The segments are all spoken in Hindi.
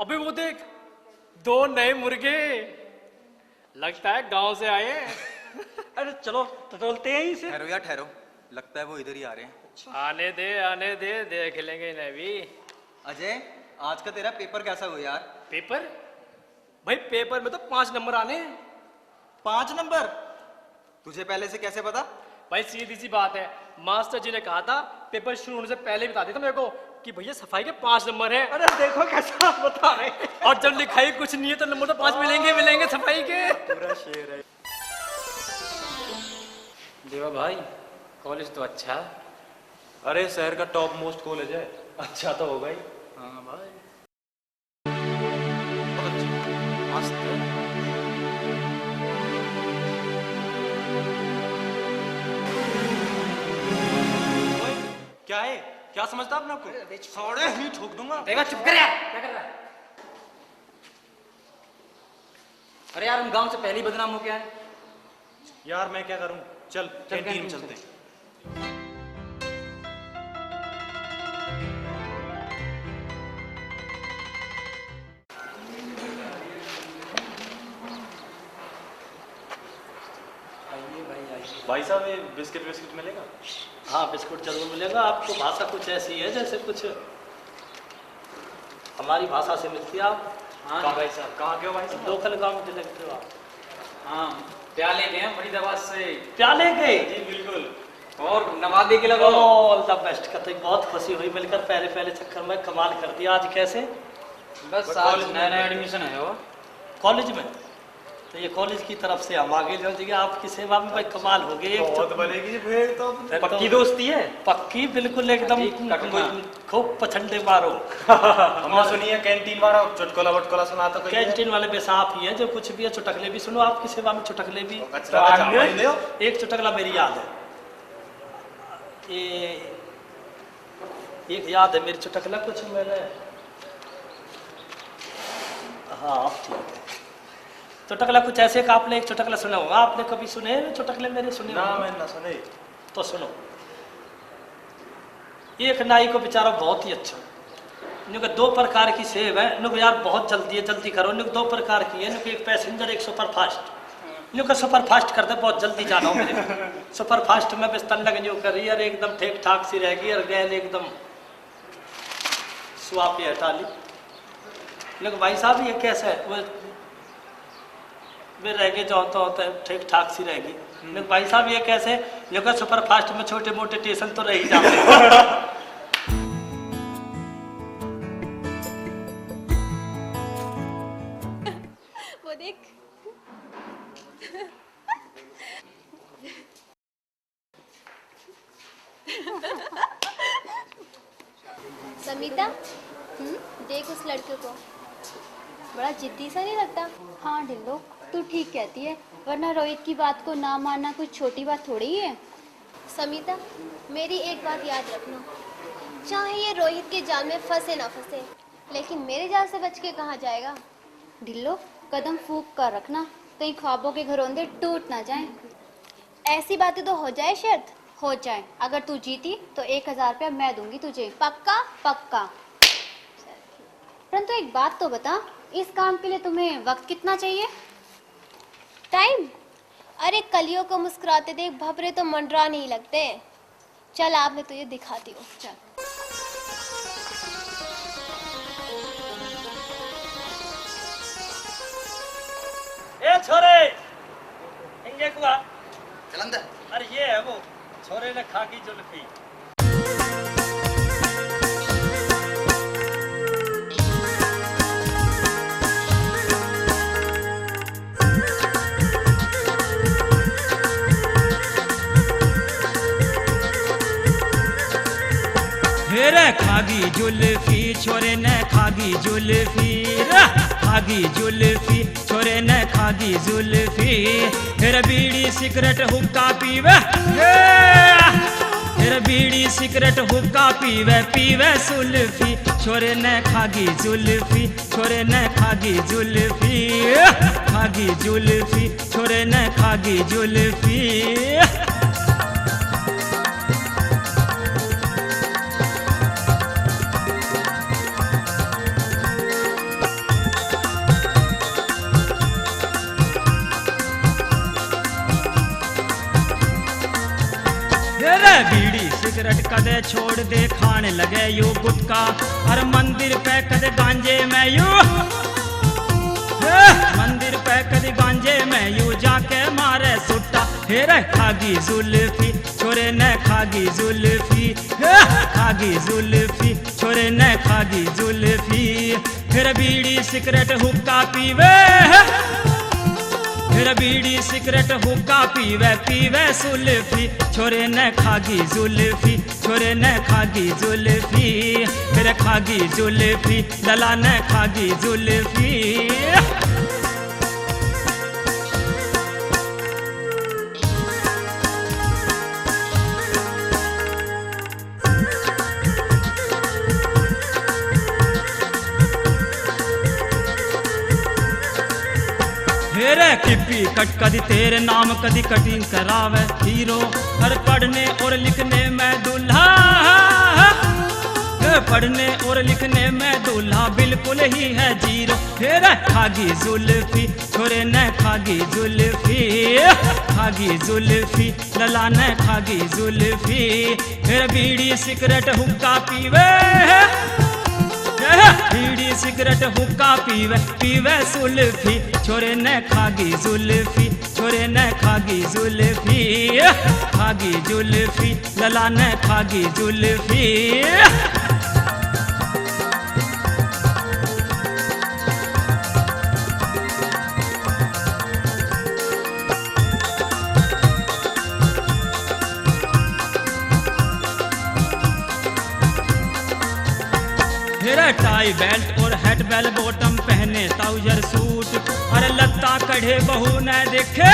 अबे वो देख, 2 नए मुर्गे, लगता है गांव से आए हैं। अरे चलो टटोलते हैं इसे। ठहरो यार ठहरो, लगता है वो इधर ही आ रहे हैं। आने दे, देख लेंगे इन्हें भी। अजय, आज का तेरा पेपर कैसा हुआ यार? पेपर? भाई पेपर में तो 5 नंबर आने हैं। 5 नंबर? तुझे पहले से कैसे पता? भाई सीधी सी बात है, मास्टर जी ने कहा था पेपर शुरू होने से पहले बता दिया था मेरे को कि भैया सफाई के 5 नंबर हैं। अरे देखो कैसा बता रहे हैं। और जब लिखाई कुछ नहीं है तो नंबर तो 5 मिलेंगे सफाई के। पूरा शेर है। देवा भाई, कॉलेज तो अच्छा है। अरे शहर का टॉप मोस्ट कॉलेज है। अच्छा तो होगा ही। हाँ भाई, बहुत अच्छा, मस्त है। क्या है? क्या समझता अपने आपको? सौड़े ही ठोक दूंगा। देवा चुप कर यार, क्या कर रहा है? अरे यार हम गांव से पहले ही बदनाम हो गया है। यार मैं क्या करूं? चल कैंटीन में चलते हैं। भाई साहब ये बिस्किट विस्किट मिलेगा? हाँ बिस्कुट जरूर मिलेगा आपको। भाषा कुछ ऐसी है जैसे कुछ हमारी भाषा से मिलती है। आप हाँ भाई साहब, कहाँ के हो भाई साहब? लोकल गांव के लगते हो आप। हाँ प्याले के हैं फरीदाबाद से। प्याले के? जी बिल्कुल। और नवाबी के लगो। All the best. कहते बहुत खुशी हुई मिलकर, पहले चक्कर में कमाल कर दिया। आज कैसे? बस आज नया एडमिशन है वो कॉलेज में। तो ये कॉलेज की तरफ से हम आगे जाओ जी आपकी सेवा में। भाई कमाल हो गई। बहुत बनेगी फिर तो। पक्की दोस्ती है? पक्की बिल्कुल एकदम। खूब पछंडे मारो। हमने सुनी है कैंटीन वाला चुटकुला वटकुला सुनाता कोई? कैंटीन वाले बेसाफ ही है, जो कुछ भी है। चुटकले भी सुनो आपकी सेवा में। चुटकले भी एक चुटकला मेरी याद है। ये एक याद है मेरी चुटकला कुछ मैंने। हाँ ठीक है। चुटकला कुछ ऐसे का आपने एक चुटकला सुना होगा। आपने कभी सुने चुटकले मेरे? सुने ना, मैंने ना सुने। तो सुनो। एक नाई को बेचारा बहुत ही अच्छा, इनको 2 प्रकार की सेब है। इनको यार बहुत जल्दी है, जल्दी करो। इनको 2 प्रकार की है। इनको एक पैसेंजर, एक सुपर फास्ट। इनको सुपर फास्ट कर दे, बहुत जल्दी जाना हो मेरे। सुपर फास्ट में बस तल्लग जो करी और एकदम ठीक ठाक सी रहेगी और गैल एकदम स्वापी हटा ली। लेकिन भाई साहब ये कैसा है? वो वे रह गए जो होता होता है ठीक ठाक सी रहेगी। लेकिन भाई साहब ये कैसे? लेकिन सुपर फास्ट में छोटे मोटे स्टेशन तो रह ही जाते हैं। वो देख। समीता, देख उस लड़के को, बड़ा जिद्दी सा नहीं लगता? हाँ ढिल्लो, तू ठीक कहती है, वरना रोहित की बात को ना मानना कुछ छोटी बात थोड़ी ही है। समीता, मेरी एक बात याद रखना, चाहे ये रोहित के जाल में फंसे ना फंसे, लेकिन मेरे जाल से बच के कहाँ जाएगा? ढिल्लो, कदम फूक कर रखना, कहीं ख्वाबों के घरौंदे टूट ना जाएं। ऐसी बातें तो हो जाए शायद। हो जाए। अगर तू जीती तो 1000 रुपया मैं दूंगी तुझे। पक्का? पक्का। परंतु एक बात तो बता, इस काम के लिए तुम्हें वक्त कितना चाहिए? टाइम? अरे कलियों को मुस्कुराते देख भवरे तो मंडरा नहीं लगते। चल आप, मैं तुझे दिखाती हूँ। चल। ए छोरे, इंगे कुआ जलंधर। अरे ये है वो छोरे ने खाकी जुल्फी। रे खागी जुल्फी छोरे ने खागी जुल्फी, खागी जुल्फी छोरे ने खागी जुल्फी। फिर बीड़ी सिगरेट हुक्का पीवे, फिर बीड़ी सिगरेट हुक्का पीवे, पीवे सुल्फी छोरे ने खागी जुल्फी, छोरे ने खागी जुल्फी, खागी जुल्फी छोरे ने खागी जुल्फी। सिगरेट कदे छोड़ दे खाने लगे यू गुटका और मंदिर पे कदे गांजे में यू मंदिर पे कदी गांजे में यू जाके मारे सुट्टा फिर खागी जुल्फी छोरे ने खागी जुल्फी खागी जुल्फी छोरे ने खागी जुल्फी फिर बीड़ी सिगरेट हुक्का पीवे फिर बीड़ी सिगरेट हुक्का पीवे पीवे सुल्फी छोरे ने खागी जुल्फी छोरे ने खागी जुल्फी फिर खागी जुल्फी लला ने खागी जुल्फी तेरे किप्पी कट कदी तेरे नाम कदी कटिंग करावे हीरो हर पढ़ने और लिखने में दूल्हा पढ़ने और लिखने में दूल्हा बिल्कुल ही है जीरो फिर खागी जुल्फी छोरे ने खागी जुल्फी खागी जुल्फी लला ने खागी जुल्फी फिर बीड़ी सिगरेट हुक्का पीवे बीड़ी सिगरेट हुक्का पीवे पीवे सुल्फी छोरे ने खागी जुल्फी छोरे ने खागी जुल्फी खागी जुल्फी लला ने खागी जुल्फी टाई बेल्ट और हेड बेल बॉटम पहने ट्राउजर सूट अरे लत्ता कढ़े बहू न देखे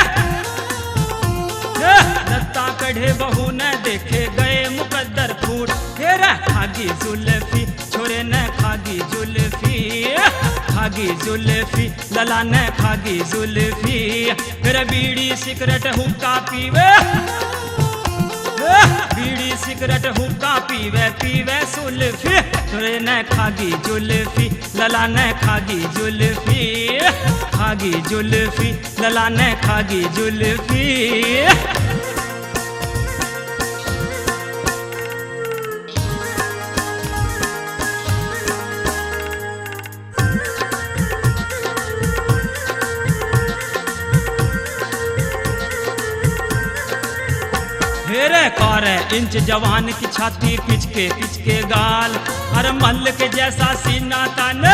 लत्ता कढ़े बहू न देखे गए मुकद्दर फूट फिर खागी जुल्फी छोरे ने खागी जुल्फी खागी जुल्फी लला ने खागी जुल्फी फिर बीड़ी सिगरेट हुक्का पीवे बीड़ी सिगरेट हुक्का पीवे पीवे सुल्फी छोरे ने खागी जुल्फी लला ने खागी जुल्फी खागी जुल्फी लला ने खागी जुल्फी इंच जवान की छाती पिचके गाल अरे मल्ल के जैसा सीना ताने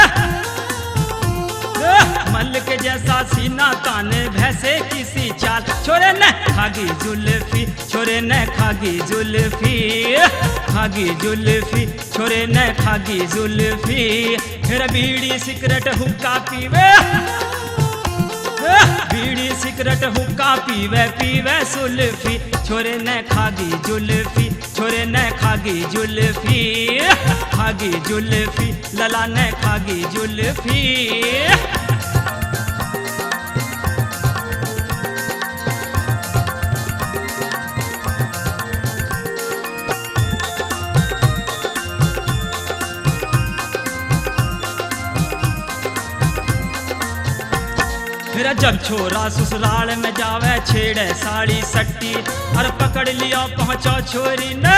मल्ल के जैसा सीना ताने भैंसे किसी चाल छोरे ने खागी जुल्फी छोरे ने खागी जुल्फी खागी जुल्फी छोरे ने खागी जुल्फी फिर बीड़ी सिगरेट हुक्का पीवे बीड़ी सिगरेट हुक्का पीवे पीवे सुल्फी छोरे ने खागी जुल्फी छोरे ने खागी जुल्फी खागी जुल्फी लला ने खागी जुल्फी जब छोरा ससुराल में जावे छेड़े साड़ी सट्टी और पकड़ लिया पहुंचो छोरी ने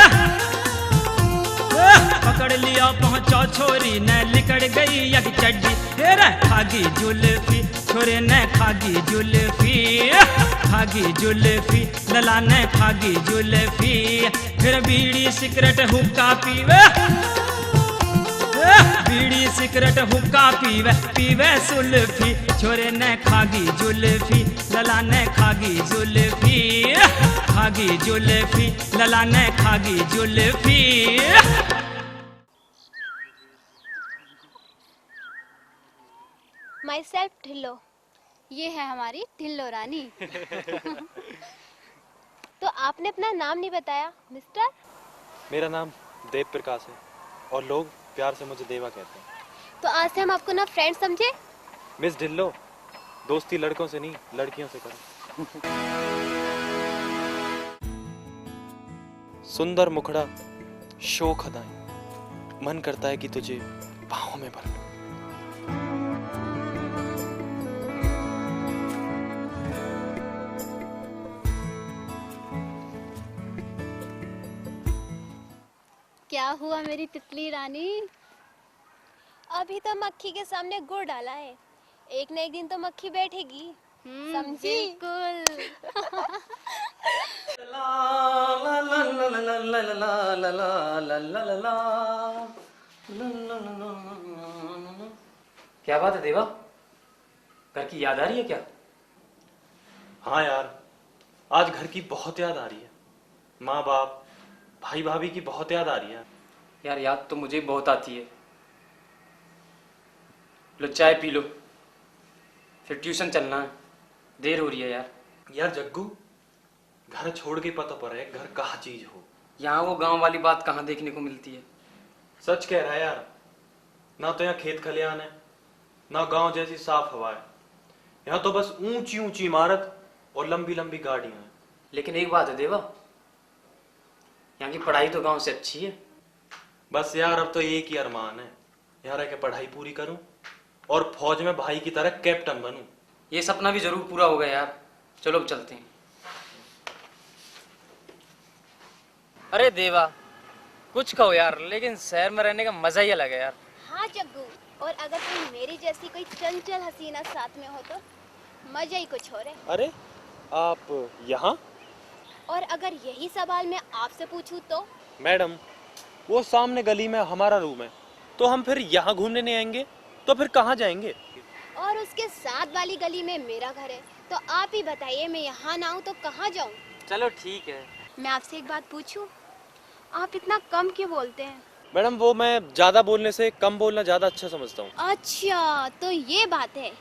पकड़ लिया पहुंचो छोरी ने लिकड़ गई एक चड्डी फिर खागी जुल्फी छोरे ने खागी जुल्फी खागी जुल्फी लला ने खागी जुल्फी फिर बीड़ी सिगरेट हुक्का पीवे बीड़ी सिगरेट हुक्का पीवे पीवे सुल्फी छोरे ने खागी जुल्फी लला ने खागी जुल्फी खागी जुल्फी लला ने खागी जुल्फी माई सेल्फ ढिल्लो। ये है हमारी ढिल्लो रानी। तो आपने अपना नाम नहीं बताया मिस्टर? मेरा नाम देव प्रकाश है और लोग प्यार से मुझे देवा कहते हैं। तो आज से हम आपको ना फ्रेंड समझे? मिस ढिल्लो, दोस्ती लड़कों से नहीं लड़कियों से करो। सुंदर मुखड़ा, शोक अदाएं, मन करता है कि तुझे बाहों में भर लूं। क्या हुआ मेरी तितली रानी? अभी तो मक्खी के सामने गुड़ डाला है, एक न एक दिन तो मक्खी बैठेगी, समझी? बिल्कुल। क्या बात है देवा, घर की याद आ रही है क्या? हाँ यार, आज घर की बहुत याद आ रही है। माँ बाप, भाई भाभी की बहुत याद आ रही है। यार याद तो मुझे बहुत आती है। लो चाय पी लो, फिर ट्यूशन चलना है, देर हो रही है यार। यार जग्गू, घर छोड़ के पता पर है घर कहाँ चीज हो। यहाँ वो गांव वाली बात कहाँ देखने को मिलती है। सच कह रहा है यार, ना तो यहाँ खेत खलियान है, ना गांव जैसी साफ हवा है। यहाँ तो बस ऊंची ऊंची इमारत और लंबी लंबी गाड़ियां हैं। लेकिन एक बात है देवा, यहाँ की पढ़ाई तो गांव से अच्छी है। बस यार अब तो एक ही अरमान है, यहाँ रह के पढ़ाई पूरी करूं और फौज में भाई की तरह कैप्टन बनूं। ये सपना भी जरूर पूरा होगा यार। चलो अब चलते हैं। अरे देवा, कुछ कहो यार, लेकिन शहर में रहने का मजा ही अलग है यार। हाँ जग्गू, और अगर कोई मेरी जैसी कोई चंचल हसीना साथ में हो तो मजा ही कुछ और है। अरे आप यहाँ? और अगर यही सवाल मैं आपसे पूछूं तो? मैडम, वो सामने गली में हमारा रूम है, तो हम फिर यहाँ घूमने नहीं आएंगे तो फिर कहाँ जाएंगे? और उसके साथ वाली गली में मेरा घर है, तो आप ही बताइए, मैं यहाँ ना आऊँ तो कहाँ जाऊँ? चलो ठीक है। मैं आपसे एक बात पूछूं, आप इतना कम क्यों बोलते हैं? मैडम, वो मैं ज्यादा बोलने से कम बोलना ज्यादा अच्छा समझता हूँ। अच्छा, तो ये बात है।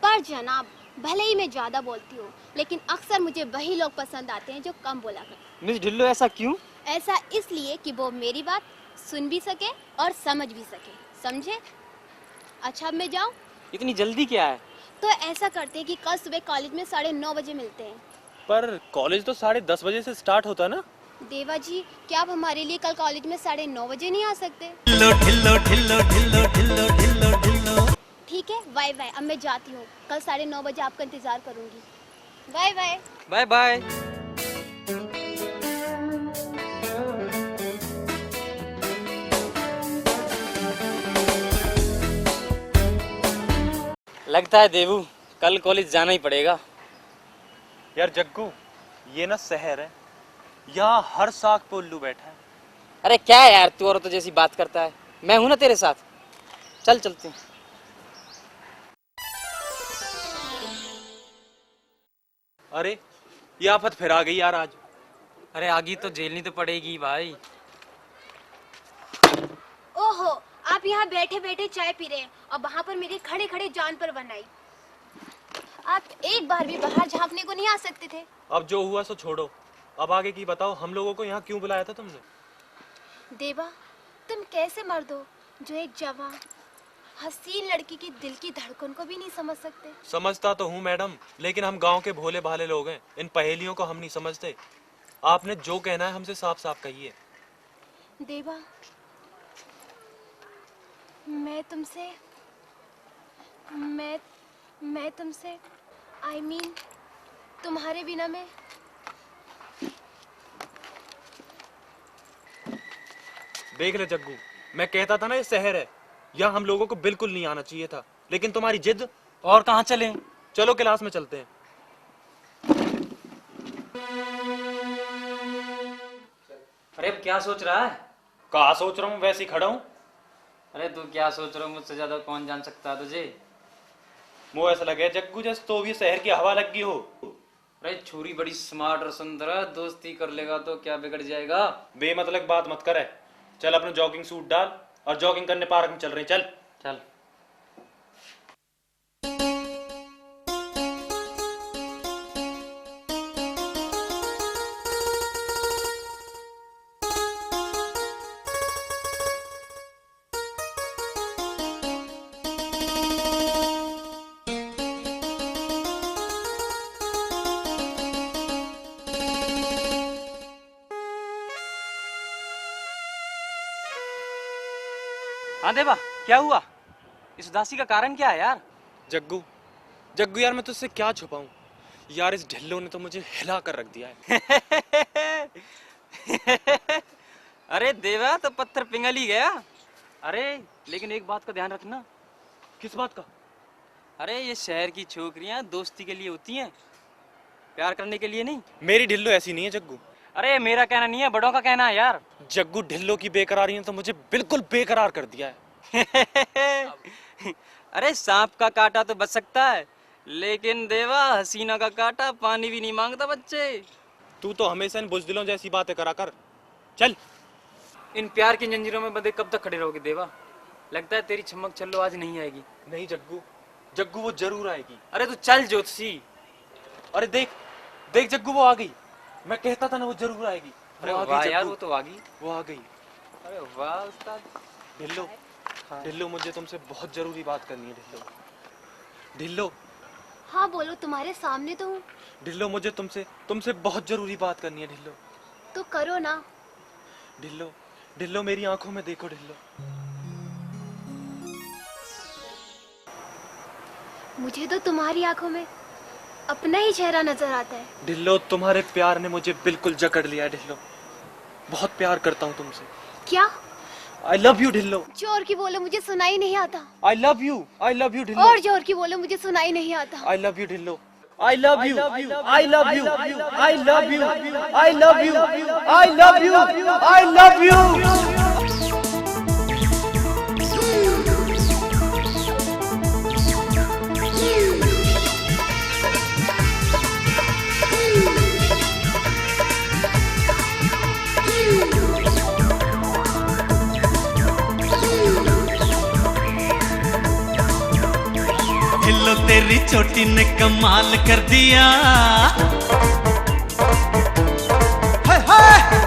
पर जनाब, भले ही मैं ज्यादा बोलती हूँ, लेकिन अक्सर मुझे वही लोग पसंद आते हैं जो कम बोला करते। मिस ढिल्लो, ऐसा क्यों? ऐसा इसलिए कि वो मेरी बात सुन भी सके और समझ भी सके, समझे? अच्छा, अब मैं जाऊँ? इतनी जल्दी क्या है? तो ऐसा करते हैं कि कल सुबह कॉलेज में 9:30 बजे मिलते हैं। पर कॉलेज तो 10:30 बजे से स्टार्ट होता है ना? देवा जी, क्या आप हमारे लिए कल कॉलेज में 9:30 बजे नहीं आ सकते? ठीक है, बाय बाय। अब मैं जाती हूँ, कल 9:30 बजे आपका इंतजार करूंगी। Bye bye. Bye bye. लगता है देवू, कल कॉलेज जाना ही पड़ेगा। यार जग्गू, ये ना शहर है, यहाँ हर साग पे उल्लू बैठा है। अरे क्या है यार, तू औरतों जैसी बात करता है। मैं हूं ना तेरे साथ, चल चलते हैं। अरे ये आफत फिर आ गई यार आज। अरे आगे तो झेलनी तो पड़ेगी भाई। ओहो, आप यहाँ बैठे बैठे चाय पी रहे हैं और वहाँ पर मेरे खड़े खड़े जान पर बनाई। आप एक बार भी बाहर झांकने को नहीं आ सकते थे? अब जो हुआ सो छोड़ो, अब आगे की बताओ, हम लोगों को यहाँ क्यों बुलाया था तुमने? देवा, तुम कैसे मर्द हो जो एक जवान हसीन लड़की की दिल की धड़कन को भी नहीं समझ सकते? समझता तो हूँ मैडम, लेकिन हम गांव के भोले भाले लोग हैं, इन पहेलियों को हम नहीं समझते। आपने जो कहना है हमसे साफ साफ कहिए। देवा, मैं तुमसे I mean, तुम्हारे बिना मैं। देख ले जग्गू, मैं कहता था ना ये शहर है, यहाँ हम लोगों को बिल्कुल नहीं आना चाहिए था, लेकिन तुम्हारी जिद। और कहाँ चलें? चलो क्लास में चलते हैं। अरे अब क्या सोच रहा है? कहा सोच रहा हूँ, वैसे ही खड़ा हूँ। अरे तू क्या सोच रहा है, मुझसे ज्यादा कौन जान सकता है तुझे? मुझे ऐसा लगे जग्गू जैसे तो भी शहर की हवा लगी हो। अरे छोरी बड़ी स्मार्ट और सुंदर है, दोस्ती कर लेगा तो क्या बिगड़ जाएगा? बेमतलब बात मत करे। चल अपना जॉगिंग सूट डाल और जॉगिंग करने पार्क में चल रहे। चल चल। हाँ देवा, क्या हुआ? इस उदासी का कारण क्या है यार? जग्गू, जग्गू यार मैं तुझसे क्या छुपाऊं यार, इस ढिल्लो ने तो मुझे हिला कर रख दिया है। अरे देवा तो पत्थर पिघल ही गया। अरे लेकिन एक बात का ध्यान रखना। किस बात का? अरे ये शहर की छोकरियां दोस्ती के लिए होती हैं, प्यार करने के लिए नहीं। मेरी ढिल्लो ऐसी नहीं है जग्गू। अरे मेरा कहना नहीं है, बड़ों का कहना है यार। जग्गू ढिल्लो की बेकरारी ने तो मुझे बिल्कुल बेकरार कर दिया है। अरे सांप का काटा तो बच सकता है, लेकिन देवा हसीना का काटा पानी भी नहीं मांगता बच्चे। तू तो हमेशा इन बुजदिलों जैसी बातें करा कर। चल। इन प्यार की जंजीरों में बंधे कब तक खड़े रहोगे देवा? लगता है तेरी चमक चलो आज नहीं आएगी। नहीं जग्गू, जग्गू वो जरूर आएगी। अरे तू चल ज्योतिषी। अरे देख देख जग्गू वो आ गई। मैं कहता था ना वो जरूर आएगी। अरे वो आ वाह गई यार, जग्गू। वो तो आ गई। वो आ गई। अरे वाह उस्ताद। ढिल्लो, ढिल्लो मुझे तुमसे बहुत जरूरी बात करनी है। ढिल्लो, ढिल्लो, हाँ बोलो, तुम्हारे सामने तो हूँ। ढिल्लो मुझे तुमसे बहुत जरूरी बात करनी है। ढिल्लो, तो करो ना। ढिल्लो, ढिल्लो मेरी आंखों में देखो। ढिल्लो, मुझे तो तुम्हारी आंखों में अपना ही चेहरा नजर आता है। ढिल्लो तुम्हारे प्यार ने मुझे बिल्कुल जकड़ लिया है। ढिल्लो, बहुत प्यार करता हूँ तुमसे। क्या? I love you Dhillon. जोर की बोलो, मुझे सुनाई नहीं आता। I love you Dhillon. और जोर की बोलो, मुझे सुनाई नहीं आता। I love you Dhillon. I love you, I love you, I love you, I love you, I love you, I love you. Dhillon तेरी चोटी ने कमाल कर दिया।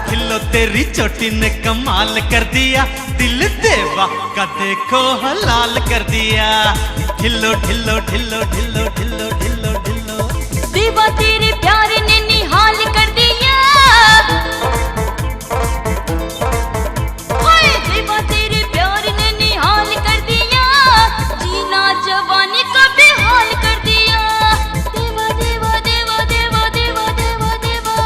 ढिल्लो तेरी चोटी ने कमाल कर दिया। दिल देवा का देखो हलाल कर दिया। ढिल्लो ढिल्लो ढिल्लो ढिल्लो ढिल्लो ढिल्लो ढिल्लो देवा तेरे प्यार ने निहाल कर दिया। हाय देवा तेरे प्यार ने निहाल कर दिया। जीना जवानी का बेहाल कर दिया। देवा देवा देवा देवा देवा देवा देवा।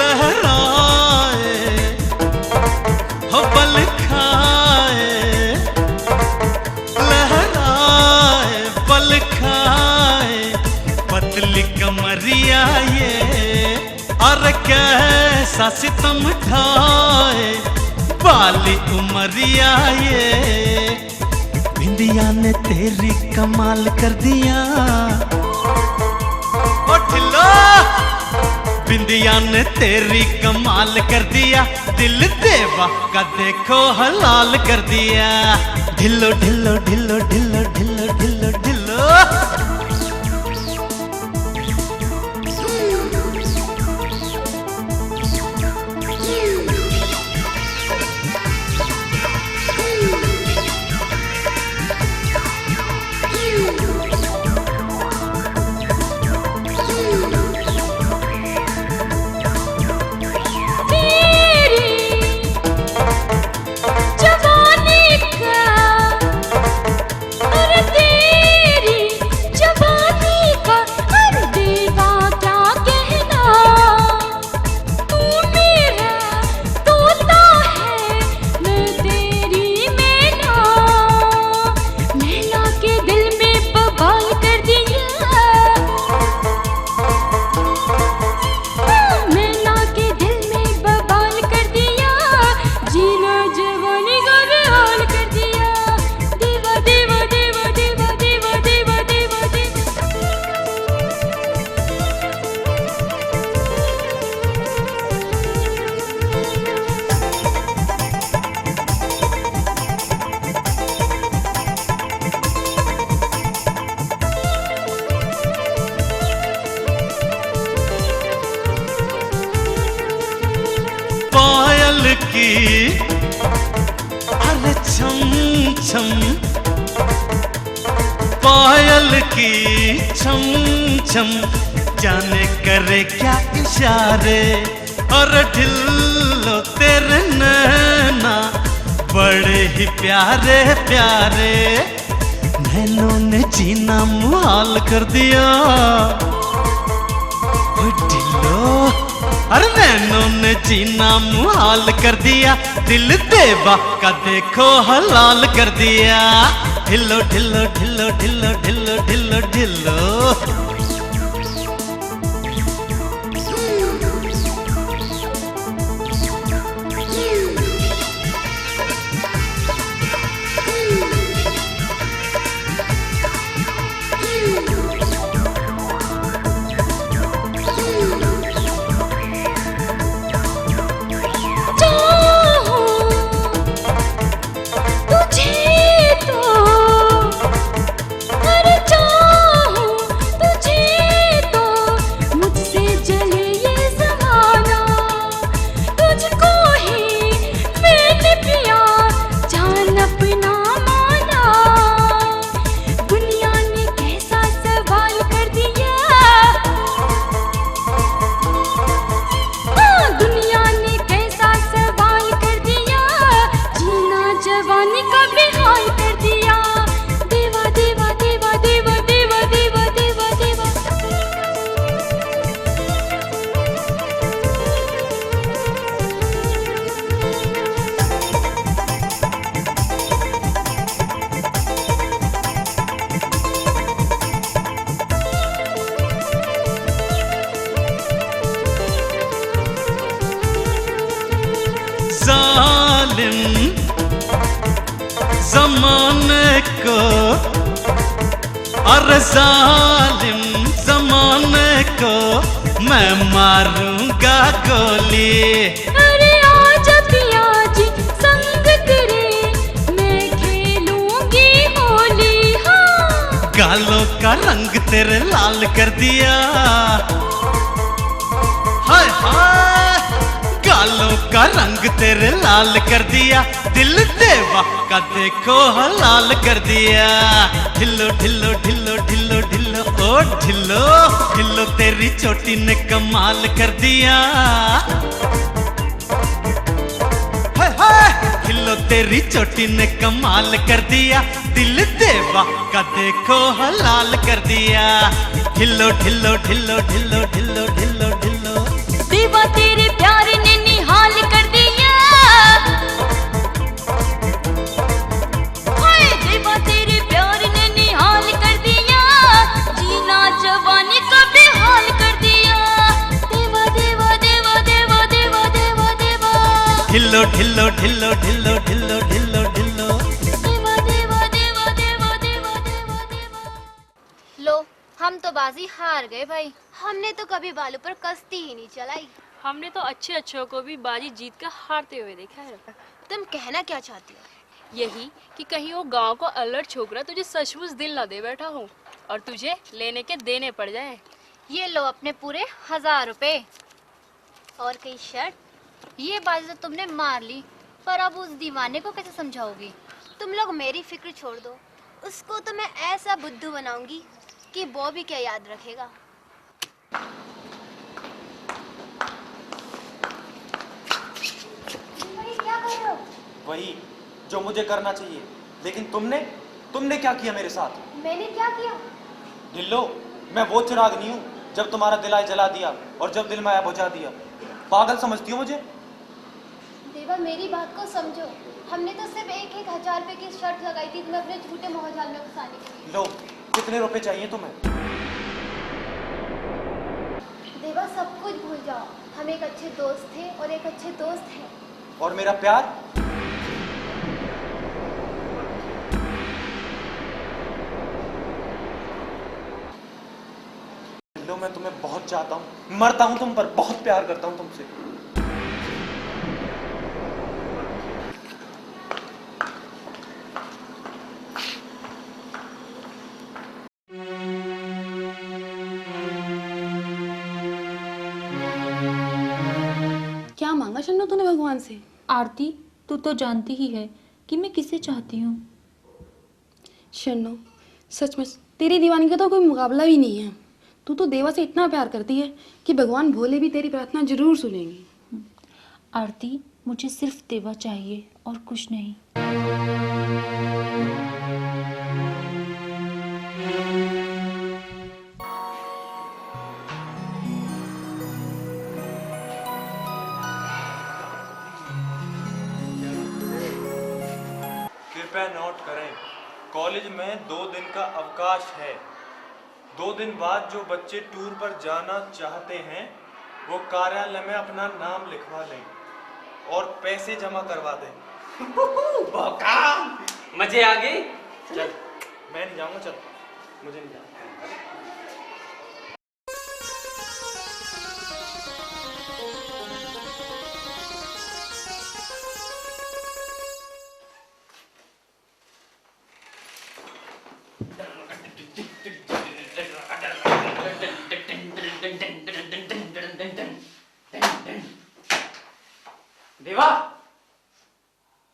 लहराए हो बल खाए। लहराए बल खाए पतली कमरिया ये। और कैसा सितम ढाए बाली उमरिया ये। बिंदिया ने तेरी कमाल कर दिया। ओ ढिल्लो बिंदिया ने तेरी कमाल कर दिया। दिल देवा का देखो हलाल कर दिया। ढिल्लो ढिल्लो ढिल्लो ढिल्लो ढिल्लो ढिल्लो ढिल्लो। की अरे छम छम पायल की छम छम जाने करे क्या इशारे, और ढिल्लो तेरे नैना बड़े ही प्यारे प्यारे, नैनों ने जीना मुहाल कर दिया। ओ ढिल्लो, अरे नैनों ने जीना मुहाल कर दिया, दिल देवा का देखो हलाल कर दिया। ढिल्लो ढिल्लो ढिल्लो ढिल्लो ढिल्लो ढिल्लो ढिल्लो। जमाने को, और जालिम जमाने को मैं मारूंगा गोली। अरे आजा पिया जी संग तेरे मैं खेलूंगी होली। हाँ, गालों का रंग तेरे लाल कर दिया। हाय हाय, गालों का रंग तेरे लाल कर दिया, दिल देवा का देखो हलाल कर दिया। ढिल्लो ढिल्लो ढिल्लो ढिल्लो ढिल्लो ओ ढिल्लो ढिल्लो, तेरी चोटी ने कमाल कर दिया। हाय हाय, ढिल्लो तेरी चोटी ने कमाल कर दिया, दिल देवा का देखो हलाल कर दिया। ढिल्लो ढिल्लो ढिल्लो ढिल्लो ढिल्लो ढिल्लो ढिल्लो, देवा तेरे प्यार ने निहाल कर दिया। हाय देवा तेरे प्यार ने निहाल कर दिया, जीना जवानी का बेहाल कर दिया। देवा देवा देवा देवा देवा देवा देवा, ढिल्लो ढिल्लो ढिल्लो ढिल्लो ढिल्लो ढिल्लो ढिल्लो, देवा देवा देवा देवा देवा देवा देवा। लो, हम तो बाजी हार गए भाई। हमने तो कभी बालू पर कश्ती ही नहीं चलाई। हमने तो अच्छे अच्छों को भी बाजी जीत कर हारते हुए देखा है। तुम कहना क्या चाहती हो? यही कि कहीं वो गांव को अलर्ट छोकरा तुझे सचमुच दिल ना दे बैठा हो और तुझे लेने के देने पड़ जाए। ये लो अपने पूरे 1000 रुपए और कई शर्ट। ये बाजी तो तुमने मार ली, पर अब उस दीवाने को कैसे समझाओगी? तुम लोग मेरी फिक्र छोड़ दो, उसको तो मैं ऐसा बुद्धू बनाऊंगी कि वो भी क्या याद रखेगा। क्या कर रहे हो? वही जो मुझे करना चाहिए, लेकिन तुमने क्या किया मेरे साथ? मैंने क्या किया? ढिल्लो, मैं वो चिराग नहीं हूँ जब तुम्हारा दिल आए जला दिया और जब दिल में आया बुझा दिया। पागल समझती हो मुझे? देवा मेरी बात को समझो, हमने तो सिर्फ 1000 रुपए की शर्त लगाई थी तुम्हें अपने झूठे मोहजाल में फंसाने के लिए। लो, कितने रुपए चाहिए तुम्हें? देवा सब कुछ भूल जाओ, हम एक अच्छे दोस्त थे और एक अच्छे दोस्त हैं। और मेरा प्यार? लो, मैं तुम्हें बहुत चाहता हूँ, मरता हूँ तुम पर, बहुत प्यार करता हूँ तुमसे। क्या मांगा शन्नो तूने भगवान से? आरती, तू तो जानती ही है कि मैं किसे चाहती हूँ। शन्नो, सच में तेरी दीवानी का तो कोई मुकाबला भी नहीं है। तू तो देवा से इतना प्यार करती है कि भगवान भोले भी तेरी प्रार्थना जरूर सुनेंगे। आरती, मुझे सिर्फ देवा चाहिए और कुछ नहीं। कृपया नोट करें, कॉलेज में 2 दिन का अवकाश है। 2 दिन बाद जो बच्चे टूर पर जाना चाहते हैं वो कार्यालय में अपना नाम लिखवा लें और पैसे जमा करवा दें। मजे आ गए। चल, मैं नहीं जाऊंगा, चल, मुझे नहीं जाना। देवा,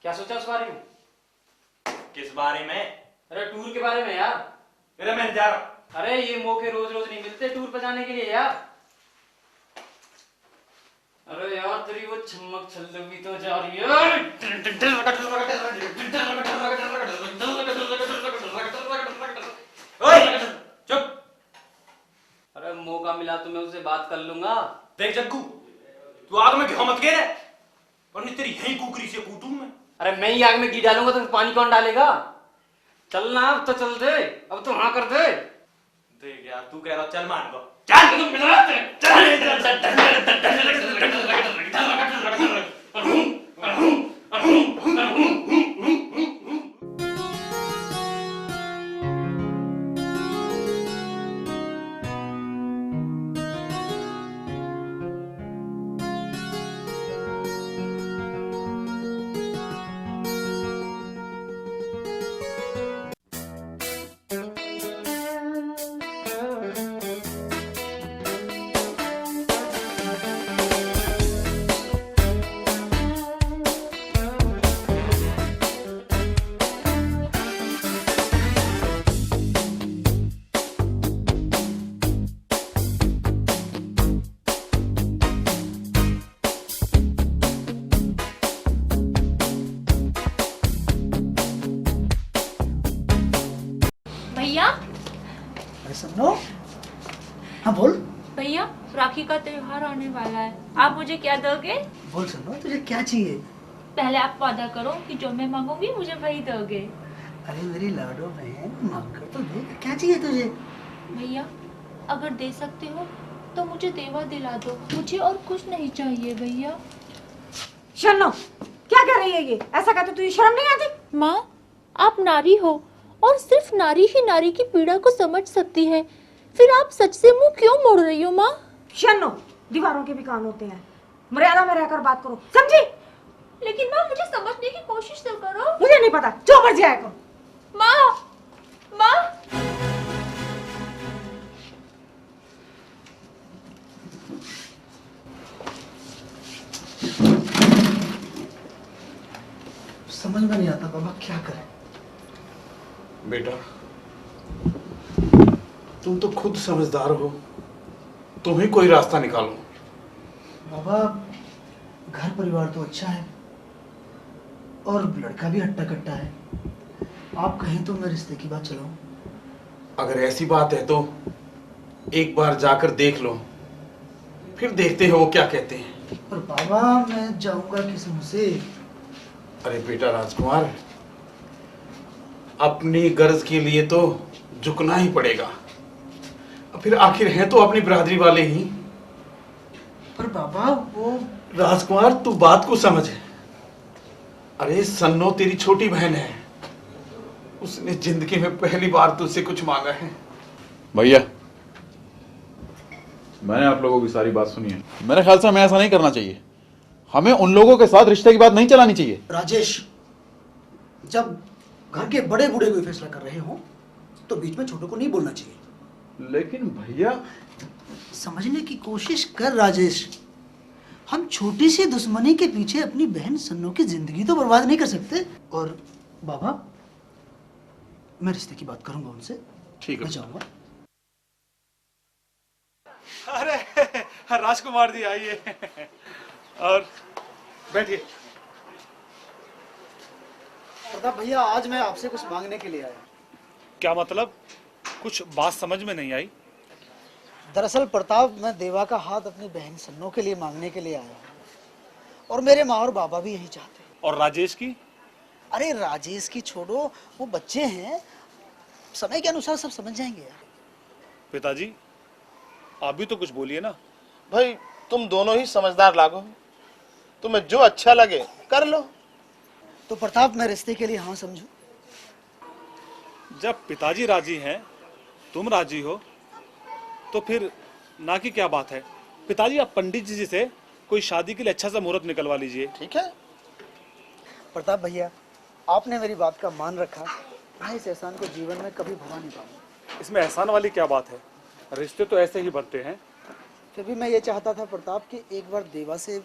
क्या सोचा उस बारे में? किस बारे में? अरे टूर के बारे में यार। मेरा मैं जा रहा। अरे ये मौके रोज रोज नहीं मिलते टूर पर जाने के लिए यार। अरे यार तेरी वो छमक छल्लो भी तो जा रही है। ओए, चुप। अरे मौका मिला तो मैं उससे बात कर लूंगा। देख जग्गू, तू आग में घी मत गिर, वरना तेरी यही कुकरी से कूटूं मैं। अरे मैं ही आग में घी डालूंगा तो पानी कौन डालेगा? चलना अब तो चल दे, अब तो हाँ कर दे। देख यार, तू कह रहा चल मान लो। भैया, सुनो। हाँ बोल। भैया, राखी का त्योहार आने वाला है, आप मुझे क्या दोगे? बोल सुनो, तुझे क्या चाहिए? पहले आप वादा करो कि जो मैं मांगूंगी मुझे वही दोगे। अरे मेरी लाडो बहन, मांग कर तो देख, क्या चाहिए तुझे? भैया, अगर दे सकते हो तो मुझे देवा दिला दो, मुझे और कुछ नहीं चाहिए भैया। शन्नो, क्या कर रही है ये? ऐसा कहते तुझे शर्म नहीं आती? माँ, आप नारी हो और सिर्फ नारी ही नारी की पीड़ा को समझ सकती है, फिर आप सच से मुंह क्यों मोड़ रही हो माँ? शन्नो, दीवारों के भी कान होते हैं, मर्यादा में रहकर बात करो, समझी? लेकिन माँ, मुझे समझने की कोशिश तो करो। मुझे नहीं पता, जो मर्जी आया करो। माँ, माँ। समझ में नहीं आता बाबा, क्या करें? बेटा, तुम तो खुद समझदार हो, तुम ही कोई रास्ता निकालो। बाबा, घर परिवार तो अच्छा है और लड़का भी हट्टा कट्टा है। आप कहें तो मैं रिश्ते की बात चलाऊं? अगर ऐसी बात है तो एक बार जाकर देख लो, फिर देखते हो वो क्या कहते हैं। पर बाबा, मैं जाऊंगा किस मुंह से? अरे बेटा राजकुमार, अपनी गर्ज के लिए तो झुकना ही पड़ेगा, फिर आखिर हैं तो अपनी बिरादरी वाले ही। पर बाबा वो... राजकुमार, तू बात को समझ। अरे सन्नो तेरी छोटी बहन है, उसने जिंदगी में पहली बार तुझसे कुछ मांगा है। भैया, मैंने आप लोगों की सारी बात सुनी है। मेरे ख्याल से हमें ऐसा नहीं करना चाहिए, हमें उन लोगों के साथ रिश्ते की बात नहीं चलानी चाहिए। राजेश, जब घर के बड़े बूढ़े कोई फैसला कर रहे हो तो बीच में छोटों को नहीं बोलना चाहिए। लेकिन भैया, समझने की कोशिश कर राजेश, हम छोटी सी दुश्मनी के पीछे अपनी बहन सन्नो की जिंदगी तो बर्बाद नहीं कर सकते। और बाबा, मैं रिश्ते की बात करूंगा उनसे। ठीक है, मैं जाऊंगा। अरे राजकुमार जी आइए और बैठिए। प्रताप भैया, आज मैं आपसे कुछ मांगने के लिए आया। क्या मतलब? कुछ बात समझ में नहीं आई। दरअसल प्रताप, मैं देवा का हाथ अपनी बहन सन्नो के लिए मांगने के लिए आया हूँ, और मेरे माँ और बाबा भी यही चाहते हैं। और राजेश की? अरे राजेश की छोड़ो, वो बच्चे हैं, समय के अनुसार सब समझ जाएंगे यार। पिताजी आप भी तो कुछ बोलिए ना। भाई तुम दोनों ही समझदार लागो, तुम्हें जो अच्छा लगे कर लो। तो प्रताप, मैं रिश्ते के लिए हाँ समझू? जब पिताजी राजी हैं, तुम राजी हो, तो फिर ना की क्या बात है। पिताजी आप पंडित जी से कोई शादी के लिए अच्छा सा मुहूर्त निकलवा लीजिए। ठीक है प्रताप भैया, आपने मेरी बात का मान रखा, मैं इस एहसान को जीवन में कभी भुला नहीं पाऊंगा। इसमें एहसान वाली क्या बात है, रिश्ते तो ऐसे ही बनते हैं। फिर भी मैं ये चाहता था प्रताप कि एक बार देवा से।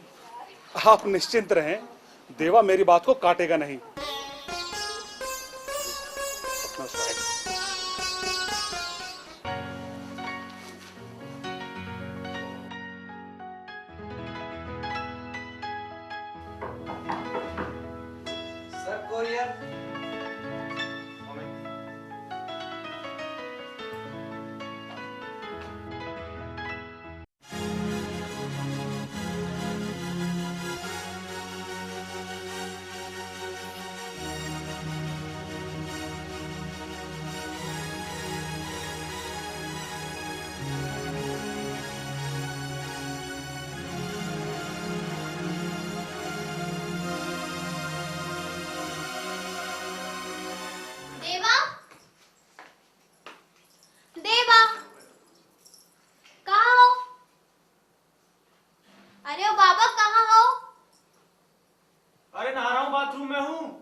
आप निश्चिंत रहें, देवा मेरी बात को काटेगा नहीं। अपना स्वागत। Sir courier. देवा, देवा, कहाँ हो? अरे ओ बाबा, कहाँ हो? अरे नहा रहा हूँ, बाथरूम में हूँ।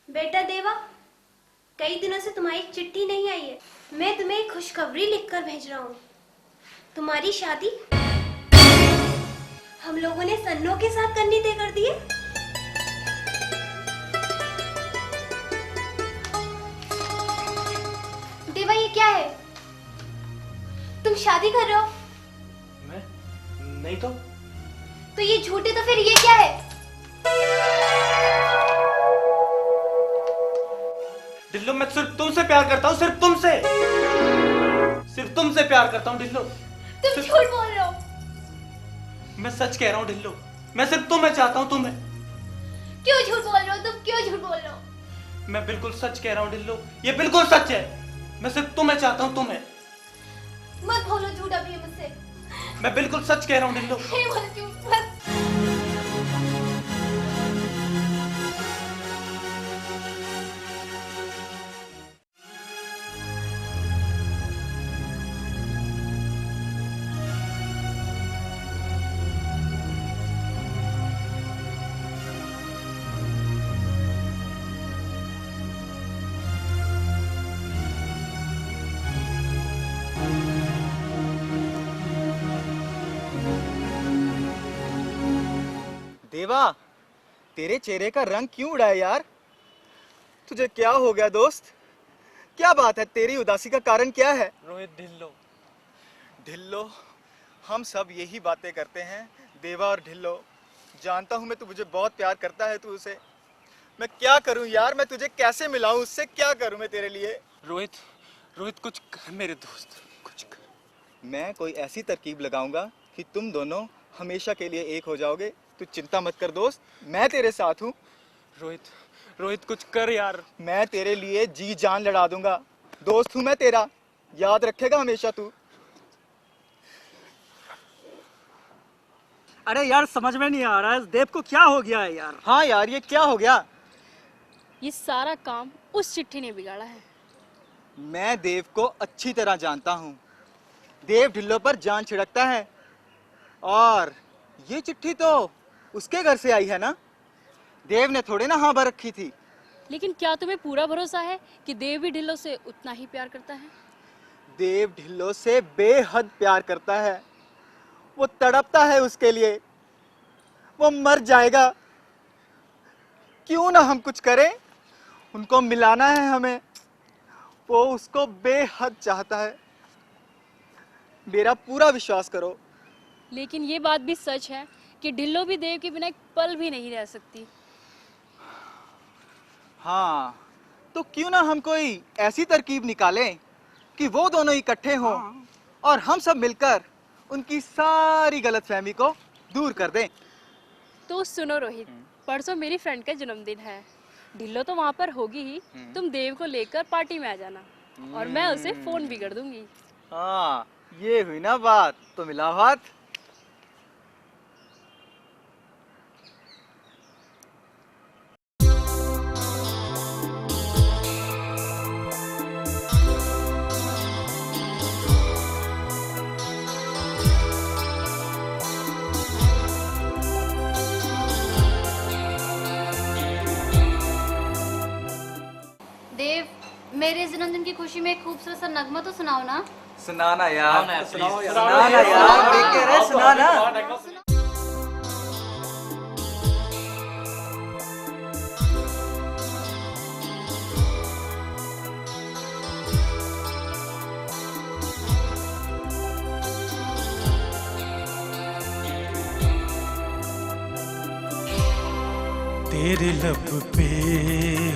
बेटा देवा, कई दिनों से तुम्हारी चिट्ठी नहीं आई है। मैं तुम्हें एक खुशखबरी लिखकर भेज रहा हूँ। तुम्हारी शादी हम लोगों ने सन्नो के साथ करनी तय कर दी है। देवा, ये क्या है? तुम शादी कर रहे हो? मैं नहीं तो ये झूठे, तो फिर ये क्या है? डिल्लो, मैं सिर्फ तुमसे प्यार करता हूँ, सिर्फ तुमसे। सिर्फ तुमसे प्यार करता हूँ डिल्लो। तुम झूठ बोल रहे हो। मैं सच कह रहा हूँ डिल्लो, मैं सिर्फ तुम्हें चाहता हूँ, तुम्हें। क्यों झूठ बोल रहे हो तुम? क्यों झूठ बोल रहे हो? मैं बिल्कुल सच कह रहा हूँ डिल्लो, ये बिल्कुल सच है। मैं सिर्फ तुम्हें चाहता हूँ, तुम्हें। मत बोलो झूठ अभी मुझसे। मैं बिल्कुल सच कह रहा हूँ डिल्लो। नहीं बोल झूठ, मत। देवा, तेरे चेहरे का रंग क्यों उड़ा है यार? तुझे क्या हो गया दोस्त? क्या बात है, तेरी उदासी का कारण क्या है? रोहित ढिल्लो। ढिल्लो, हम सब यही बातें करते हैं, देवा और ढिल्लो। जानता हूँ मैं, तू मुझे बहुत प्यार करता है, तू उसे। मैं क्या करूँ यार, मैं तुझे कैसे मिलाऊं उससे? क्या करूँ मैं तेरे लिए? रोहित कुछ कर मेरे दोस्त, कुछ कर। मैं कोई ऐसी तरकीब लगाऊंगा कि तुम दोनों हमेशा के लिए एक हो जाओगे। तू चिंता मत कर दोस्त, मैं तेरे साथ हूँ। रोहित कुछ कर यार। मैं तेरे लिए जी जान लड़ा दूंगा। दोस्त हूँ मैं तेरा, याद रखेगा हमेशा तू। अरे यार, समझ में नहीं आ रहा है देव को क्या हो गया है यार। हाँ यार, ये क्या हो गया? ये सारा काम उस चिट्ठी ने बिगाड़ा है। मैं देव को अच्छी तरह जानता हूँ। देव ढिल्लो पर जान छिड़कता है, और ये चिट्ठी तो उसके घर से आई है ना? देव ने थोड़े ना हाँ भर रखी थी। लेकिन क्या तुम्हें पूरा भरोसा है कि देव भी ढिल्लो से उतना ही प्यार करता है? देव ढिल्लो से बेहद प्यार करता है, वो तड़पता है उसके लिए। वो मर जाएगा। क्यों ना हम कुछ करें, उनको मिलाना है हमें। वो उसको बेहद चाहता है, मेरा पूरा विश्वास करो। लेकिन ये बात भी सच है कि ढिल्लो भी देव के बिना एक पल भी नहीं रह सकती। हाँ, तो क्यों ना हम कोई ऐसी तरकीब निकालें कि वो दोनों इकट्ठे हों और हम सब मिलकर उनकी सारी गलतफहमी को दूर कर दें। तो सुनो रोहित, परसों मेरी फ्रेंड का जन्मदिन है। ढिल्लो तो वहाँ पर होगी ही, तुम देव को लेकर पार्टी में आ जाना और मैं उसे फोन भी कर दूंगी। हाँ, ये हुई ना बात, तो मिला हाथ। देव, मेरे जन्मदिन की खुशी में एक खूबसूरत सा नगमा तो सुनाओ ना। सुनाना यार, सुनाओ यार, सुनाना यार, देख के रहे, सुनाना। तेरे लब पे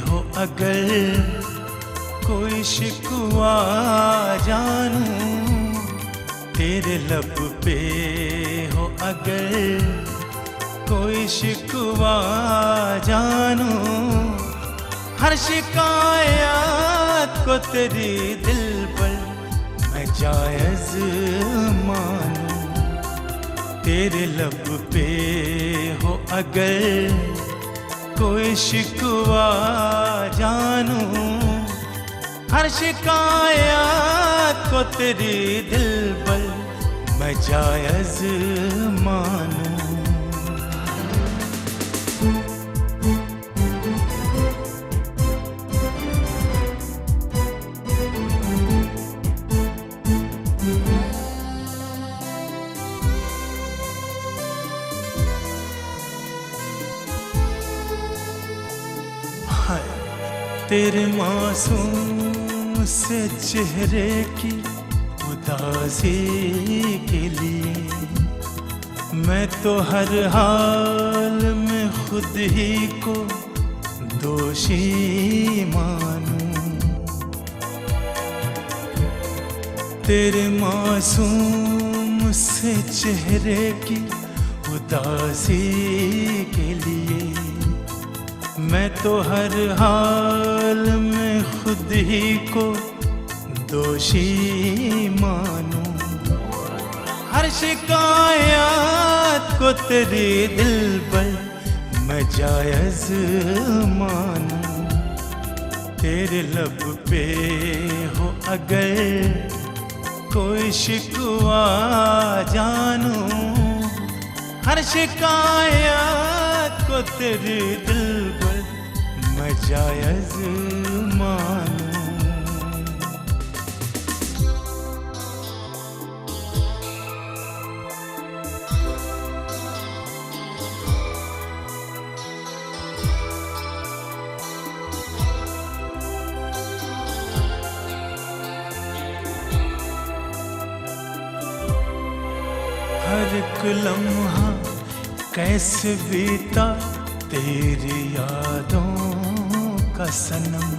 हो अगर कोई शिकवा जानूं, तेरे लब पे हो अगर कोई शिकवा जानूं, हर शिकायत को तेरी दिल पर मैं जायज मानूं। तेरे लब पे हो अगर कोई शिकवा जानूं, हर शिकायत को तेरी दिल पर मैं जायज मानूं। तेरे मासूम से चेहरे की उदासी के लिए मैं तो हर हाल में खुद ही को दोषी मानूं। तेरे मासूम से चेहरे की उदासी के लिए मैं तो हर हाल में खुद ही को दोषी मानूं। हर शिकायत को तेरे दिल पर मैं जायज मानूं। तेरे लब पे हो अगर कोई शिकवा जानूं, हर शिकायत को तेरे दिल पर मैं जायज मानूं। हर एक लम्हा कैसे बीता तेरी यादों का सनम,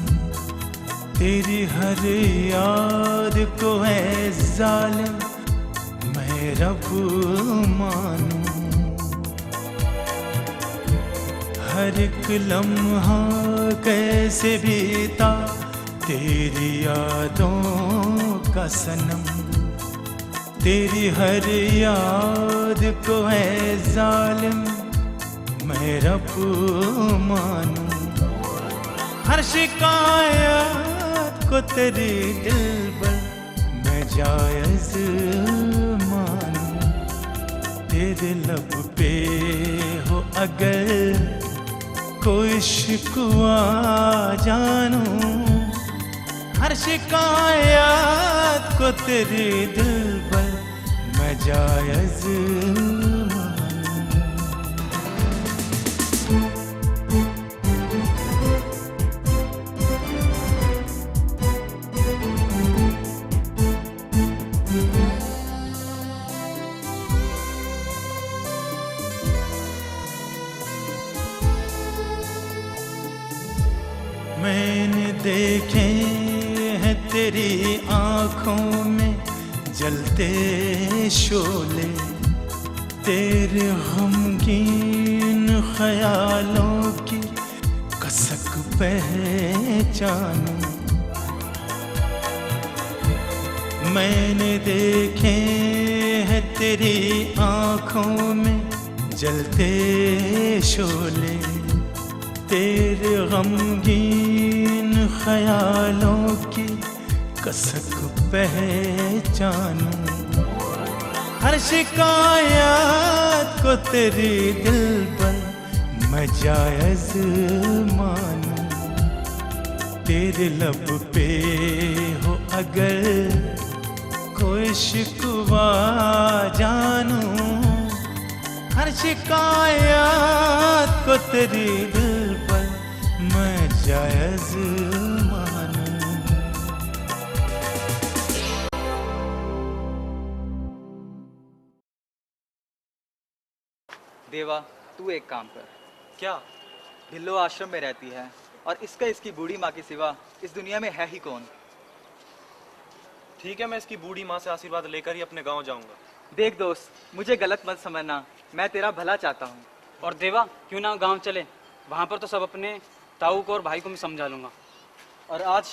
तेरी हर याद को है जालिम मैं रब मानूं। हर एक लम्हा कैसे बीता तेरी यादों का सनम, तेरी हर याद को है जालिम मैं रब मानूं। हर शिकायत को तेरी दिल पर मैं जायज मानूं। तेरे लब पे हो अगर कोई शिकवा जानूं, हर शिकायत को तेरे दिल पर मैं जायज मानूं। आँखों में जलते शोले, तेरे गमगीन ख्यालों की कसक पहचानूं। मैंने देखे हैं तेरी आँखों में जलते शोले, तेरे गमगीन ख्यालों की कसक पहचानूं। हर शिकायत को तेरी दिल पर मैं जायज मानूं। तेरे लब पे हो अगर कोई शिकवा जानूं, हर शिकायत को तेरी दिल पर मैं जायज मानूं। देवा, तू एक काम कर। क्या? ढिल्लो आश्रम में रहती है और इसकी बूढ़ी माँ के सिवा इस दुनिया में है ही कौन। ठीक है, मैं इसकी बूढ़ी माँ से आशीर्वाद लेकर ही अपने गांव जाऊंगा। देख दोस्त, मुझे गलत मत समझना, मैं तेरा भला चाहता हूँ। और देवा, क्यों ना गांव चले? वहां पर तो सब अपने ताऊ को और भाई को मैं समझा लूंगा। और आज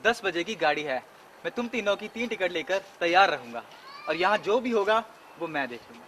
10 बजे की गाड़ी है, मैं तुम तीनों की 3 टिकट लेकर तैयार रहूंगा और यहाँ जो भी होगा वो मैं देख लूंगा।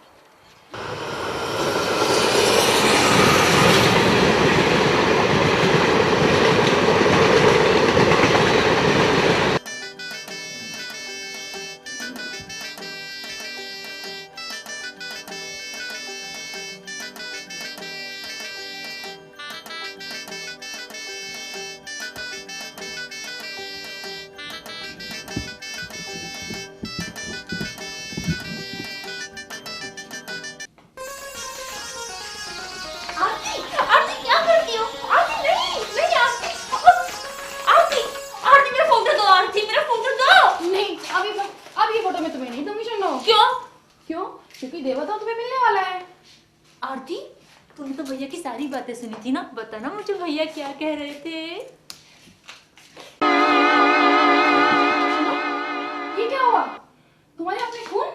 आरती क्या करती हो? आरती नहीं नहीं आरती आरती आरती मेरा फोटो दो। आरती मेरा फोटो दो। नहीं, अब ये फोटो मैं तुम्हें नहीं दूंगी। सुनो। क्यों? क्यों? क्योंकि देवा तो तुम्हें मिलने वाला है। आरती तूने तो भैया की सारी बातें सुनी थी ना, बता ना मुझे भैया क्या कह रहे थे। सुनो, ये क्या हुआ? तुम्हारे हाथ में खून?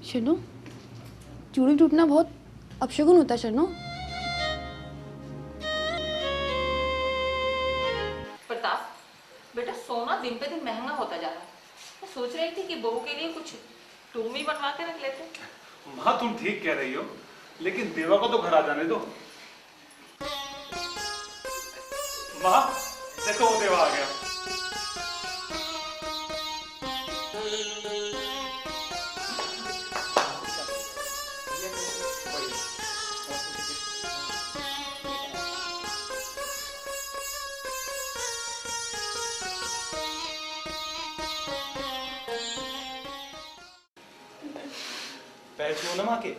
शनो, चूड़ी टूटना बहुत अपशगुन होता है शनो। प्रताप बेटा, सोना दिन पे दिन महंगा होता जा रहा है। मैं सोच रही थी कि बहू के लिए कुछ तुम ही बनवा के रख लेते। माँ तुम ठीक कह रही हो, लेकिन देवा को तो घर आ जाने दो। माँ देखो, वो देवा आ गया। पैर छुओ ना माँ के।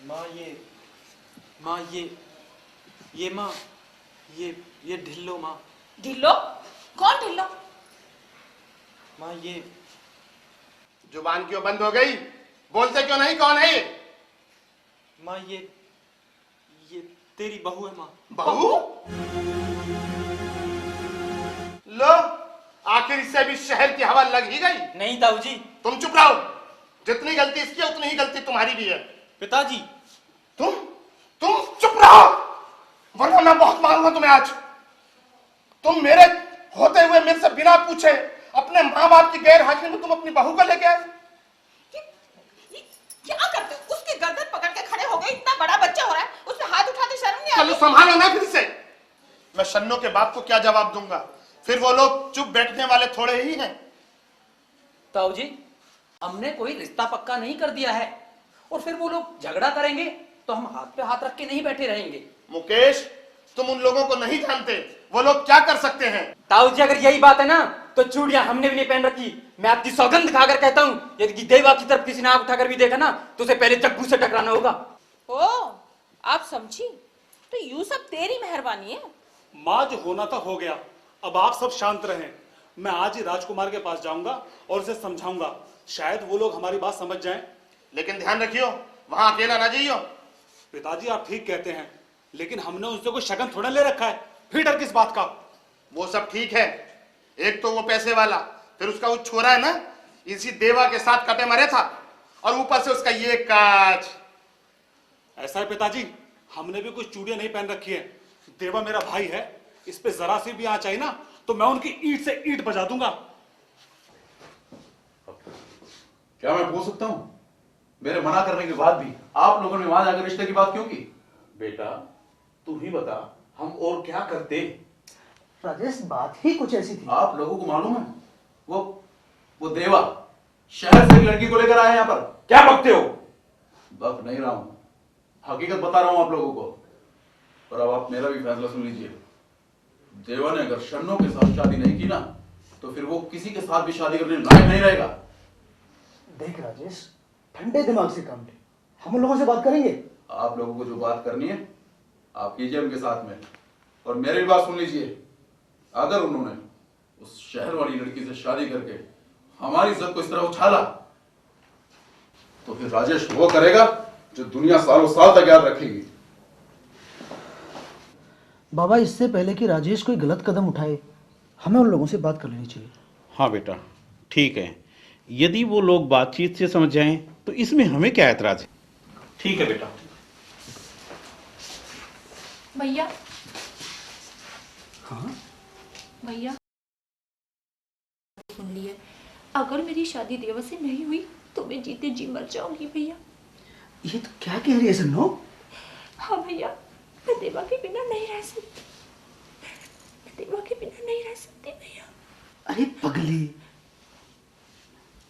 माँ ये माँ, ये ढिल्लो माँ। ढिल्लो? कौन ढिल्लो? माँ ये जुबान क्यों बंद हो गई? बोलते क्यों नहीं? कौन है ये? माँ ये तेरी बहू है माँ। बहू? लो, आखिर इससे भी शहर की हवा लग ही गई। नहीं ताऊ जी। तुम चुप रहो। जितनी गलती इसकी है उतनी ही गलती तुम्हारी भी है। पिताजी तुम चुप रहो, वरना मैं बहुत मारूंगा तुम्हें आज। तुम मेरे होते हुए मेरे से बिना पूछे अपने माँ बाप की गैर हाजिरी में तुम अपनी बहू को लेके आए। क्या करते हो? उसकी गर्दन पकड़ के खड़े हो गए, इतना बड़ा बच्चा हो रहा है, उससे हाथ उठाते शर्म नहीं आती? चलो संभालो ना फिर से। मैं शन्नो के बाप को क्या जवाब दूंगा? फिर वो लोग चुप बैठने वाले थोड़े ही हैं। ताऊ जी, हमने कोई रिश्ता पक्का नहीं कर दिया है, और फिर वो लोग झगड़ा करेंगे तो हम हाथ पे हाथ रख के नहीं बैठे रहेंगे। मुकेश, तुम उन लोगों को नहीं जानते, वो लोग क्या कर सकते हैं। ताऊ जी, अगर यही बात है ना तो चूड़ियां हमने भी नहीं पहन रखी। मैं आपकी सौगंध खाकर कहता हूँ, यदि देवा की तरफ किसी ने आंख उठाकर भी देखा ना तो उसे पहले चक्कू से टकराना होगा। ओ, आप समझी? तो यूं सब तेरी मेहरबानी है। माँ जो होना था हो गया, अब आप सब शांत रहें। मैं आज ही राजकुमार के पास जाऊंगा और उसे समझाऊंगा, शायद वो लोग हमारी बात समझ जाएं। लेकिन ध्यान रखियो, वहां अकेला ना जाइयो। पिताजी आप ठीक कहते हैं, लेकिन हमने उससे कोई शगन थोड़ा ले रखा है, फिर डर किस बात का? वो सब ठीक है, एक तो वो पैसे वाला, फिर उसका वो छोरा है ना, इसी देवा के साथ कटे मरे था, और ऊपर से उसका ये काज। ऐसा है पिताजी, हमने भी कुछ चूड़ियां नहीं पहन रखी है। देवा मेरा भाई है, इस पे जरा सी भी आंच आई ना तो मैं उनकी ईंट से ईंट बजा दूंगा। क्या मैं पूछ सकता हूं, मेरे मना करने के बाद भी आप लोगों ने वहां जाकर रिश्ते की बात क्यों की? बेटा तू ही बता, हम और क्या करते? राजेश, बात ही कुछ ऐसी थी। आप लोगों को मालूम है, वो देवा शहर से एक लड़की को लेकर आया यहाँ पर। क्या बकते हो? बक नहीं रहा हूं, हकीकत बता रहा हूं आप लोगों को। और अब आप मेरा भी फैसला सुन लीजिए। देवा ने अगर शन्नो के साथ शादी नहीं की ना, तो फिर वो किसी के साथ भी शादी करने लायक नहीं रहेगा। देख राजेश, ठंडे दिमाग से काम ले, हम उन लोगों से बात करेंगे। आप लोगों को जो बात करनी है आप कीजिए उनके साथ में, और मेरी बात सुन लीजिए। अगर उन्होंने उस शहर वाली लड़की से शादी करके हमारी इज्जत को इस तरह उछाला, तो फिर राजेश वो करेगा जो दुनिया सालों साल तक याद रखेगी। बाबा, इससे पहले कि राजेश कोई गलत कदम उठाए, हमें उन लोगों से बात कर लेनी चाहिए। हाँ बेटा ठीक है, यदि वो लोग बातचीत से समझ जाएं तो इसमें हमें क्या ऐतराज है। ठीक है बेटा। भैया। हाँ भैया, सुन लिए, अगर मेरी शादी देवा से नहीं हुई तो मैं जीते जी मर जाऊंगी भैया। ये तो क्या कह रही है सन्नो? हाँ भैया, मैं देवा के बिना नहीं रह सकती, मैं देवा के बिना नहीं रह सकती भैया। अरे पगली,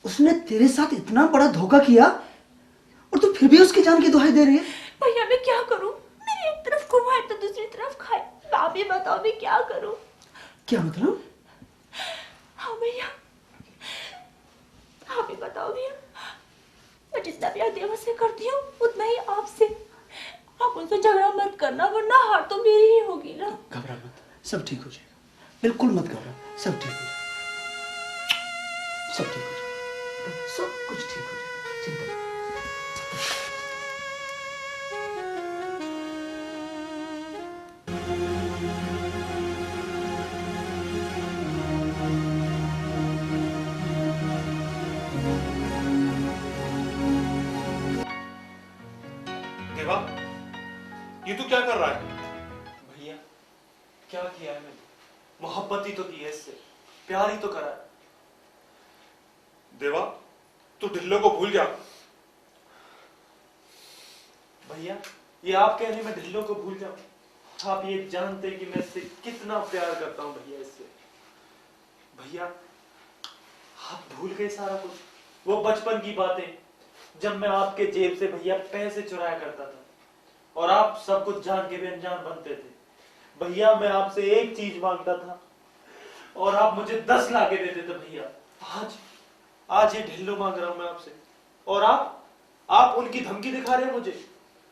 उसने तेरे साथ इतना बड़ा धोखा किया और तू फिर भी उसकी जान की दुहाई दे रही है? भैया मैं क्या करूं? मेरी एक तरफ घुमाए तो दूसरी तरफ खाए, आप ही बताओ मैं क्या करूं? क्या मतलब? हाँ भैया, आप ही बताओ भैया। मैं जितना प्यार देवा से करती हूँ उतना ही आपसे। आप उनसे झगड़ा मत करना, वरना हार तो मेरी ही होगी ना। घबरा मत, सब ठीक हो जाएगा, बिल्कुल मत घबरा, सब ठीक हो जाएगा, सब ठीक हो जाएगा, सब कुछ ठीक हो जाएगा, चिंता मत। देवा, ये तू क्या कर रहा है? भैया क्या किया है मैंने? मोहब्बत ही तो की है इससे, प्यार ही तो करा है। देवा तू ढिल्लो को भूल जा। भैया ये आप कह रहे हैं मैं ढिल्लो को भूल जाऊं? आप ये जानते कि मैं इससे कितना प्यार करता हूं भैया इससे। भैया आप भूल गए सारा कुछ, वो बचपन की बातें जब मैं आपके जेब से भैया पैसे चुराया करता था और आप सब कुछ जान के भी अनजान बनते थे। भैया मैं आपसे एक चीज मांगता था और आप मुझे 10 ला के देते थे भैया। आज ये ढिल्लो मांग रहा हूं मैं आपसे और आप उनकी धमकी दिखा रहे हैं मुझे।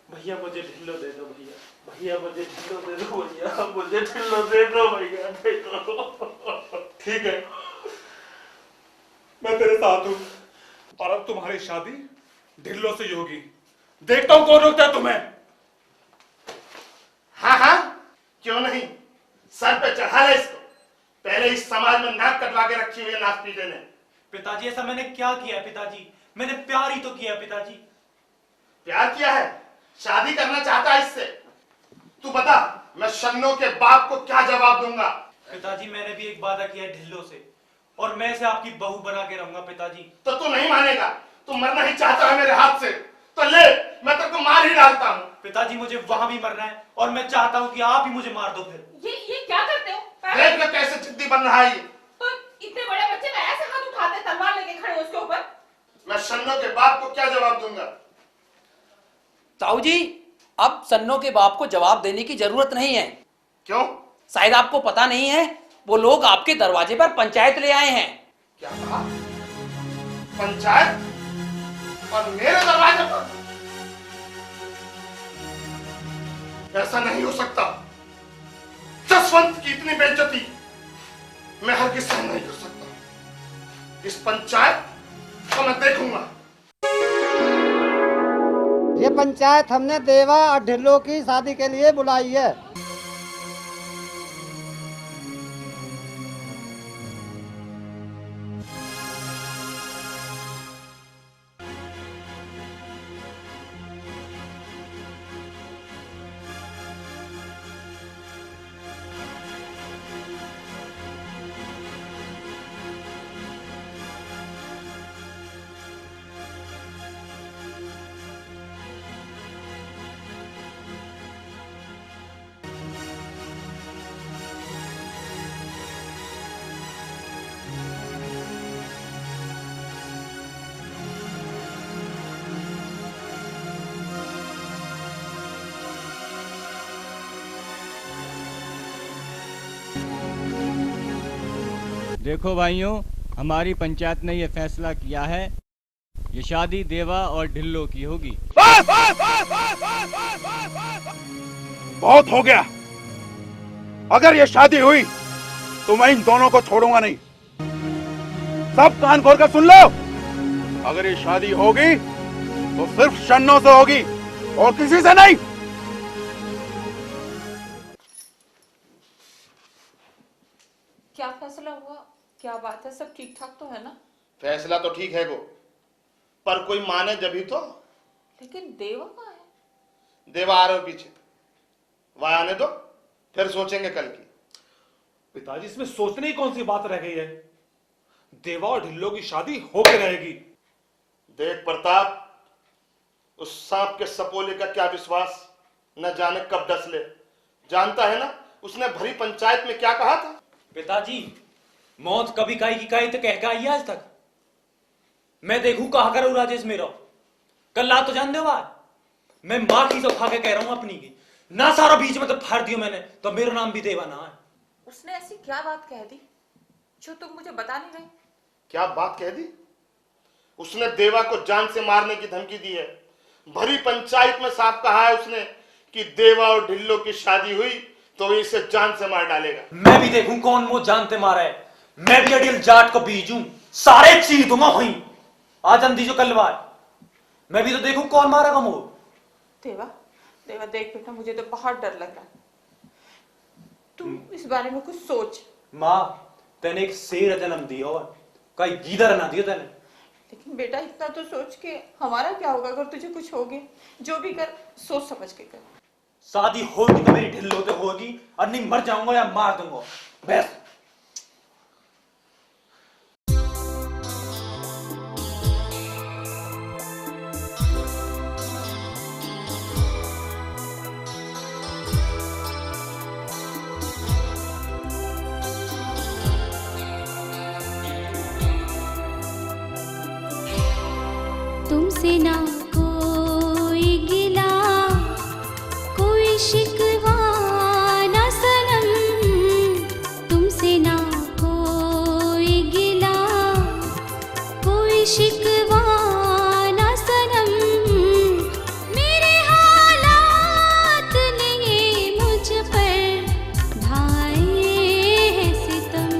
भैया मुझे ढिल्लो दे दो भैया, भैया मुझे ढिल्लो दे दो भैया, मुझे ढिल्लो दे दो भैया, दे दो। ठीक है, मैं तेरे साथ हूं, और अब तुम्हारी शादी ढिल्लो से ही होगी। देखता हूं कौन रोकता है तुम्हें। हाँ हाँ, क्यों नहीं, सर पे चढ़ा ले इसको। पहले इस समाज में नाक कटवा के रखी हुई है नाक पीटे ने। पिताजी ऐसा मैंने क्या किया पिताजी? मैंने प्यार ही तो किया पिताजी। प्यार किया है? शादी करना चाहता है इससे? तू बता, मैं शन्नो के बाप को क्या जवाब दूंगा? पिताजी मैंने भी एक वादा किया है ढिल्लो से, और मैं इसे आपकी बहू बना के रहूंगा पिताजी। तो तू नहीं मानेगा? तू मरना ही चाहता है मेरे हाथ से, तो ले, मैं तेरे को मार ही डालता हूँ। पिताजी मुझे वहां भी मरना है और मैं चाहता हूँ कि आप ही मुझे मार दो फिर। ये क्या करते हो? देख ले कैसे जिद्दी बन रहा है ये। तो इतने बड़े बच्चे का ऐसे हाथ उठाते, तलवार लेके खड़े हो उसके ऊपर। मैं शन्नो के बाप को क्या जवाब दूंगा? ताऊ जी, अब सन्नो के बाप को जवाब देने की जरूरत नहीं है। क्यों? शायद आपको पता नहीं है, वो लोग आपके दरवाजे पर पंचायत ले आए हैं। क्या कहा? पंचायत? और मेरे दरवाजे पर? ऐसा नहीं हो सकता। चल जसवंत की इतनी बेइज्जती मैं हरगिज सहन नहीं कर सकता। इस पंचायत को मैं देखूंगा। ये पंचायत हमने देवा और ढिल्लो की शादी के लिए बुलाई है। देखो भाइयों, हमारी पंचायत ने यह फैसला किया है, ये शादी देवा और ढिल्लो की होगी। बहुत हो गया। अगर ये शादी हुई तो मैं इन दोनों को छोड़ूंगा नहीं। सब कान खोल कर सुन लो। अगर ये शादी होगी तो सिर्फ शन्नों से होगी और किसी से नहीं। क्या फैसला हुआ? क्या बात है? सब ठीक ठाक तो है ना? फैसला तो ठीक है गो, पर कोई माने जभी तो। लेकिन देवा कहाँ है? देवा आ रहे हो पीछे, वह आने दो, फिर सोचेंगे कल की। पिताजी, इसमें सोचने की कौन सी बात रह गई है? देवा और ढिल्लो की शादी होके रहेगी। देख प्रताप, उस सांप के सपोले का क्या विश्वास, न जाने कब डस ले। जानता है ना उसने भरी पंचायत में क्या कहा था? पिताजी, मौत कभी काई की काई तो कह के आई आज तक। मैं देखूं कहा करूं राजेश मेरा। कल रात तो जान दो बात, मैं मां की सब खा के कह रहा हूं अपनी की ना, सारा बीच में तो फाड़ दियो मैंने, तो मेरा नाम भी देवा ना है। उसने ऐसी क्या बात कह दी जो तुम मुझे बता नहीं रहे? क्या बात कह दी? उसने देवा को जान से मारने की धमकी दी है। भरी पंचायत में साफ कहा है उसने कि देवा और ढिल्लो की शादी हुई तो इसे जान से मार डालेगा। मैं भी देखूं कौन मुझ जानते मारा है। मैं भी अडियल जाट को बीजूं, सारे चीज दूंगा हुई आज अंधी जो कलवार। मैं भी तो देखूं कौन मारेगा मुझ। देवा, देवा देख बेटा, मुझे तो बहुत डर लग रहा है। तुम इस बारे में कुछ सोच। माँ, तेने एक शेर जन्म दिया और कई गीदड़ ना दियो तेने। लेकिन बेटा इतना तो सोच के हमारा क्या होगा अगर तुझे कुछ हो गया। जो भी कर सोच समझ के कर। शादी होगी तो मेरी ढिल्लो तो होगी, और नहीं मर जाऊंगा या मार दूंगा बस। तुमसे ना कोई गिला, कोई शिकवा ना सनम, तुमसे ना कोई गिला, कोई शिकवा ना सनम, मेरे हालात ने मुझ पर ढाए हैं सितम,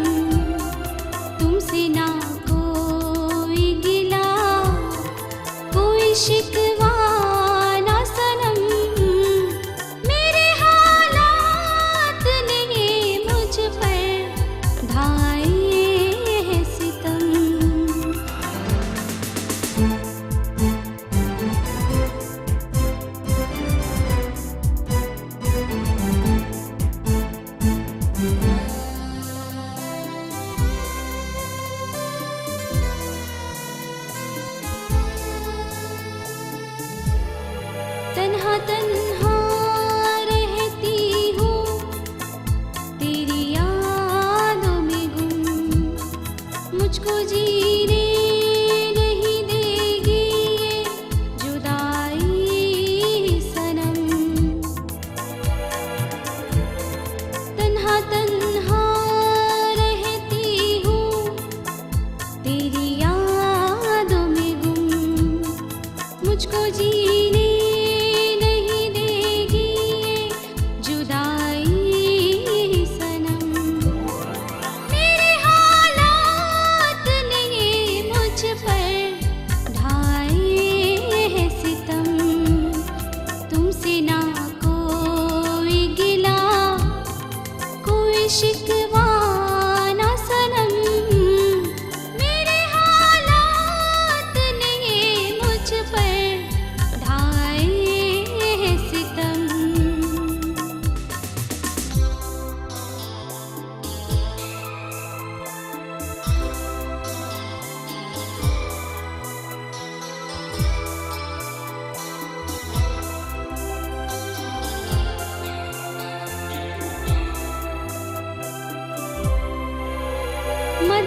तुमसे ना कोई गिला, कोई शिकवा ना सनम, मेरे हालात ने मुझ पर ढाए हैं सितम।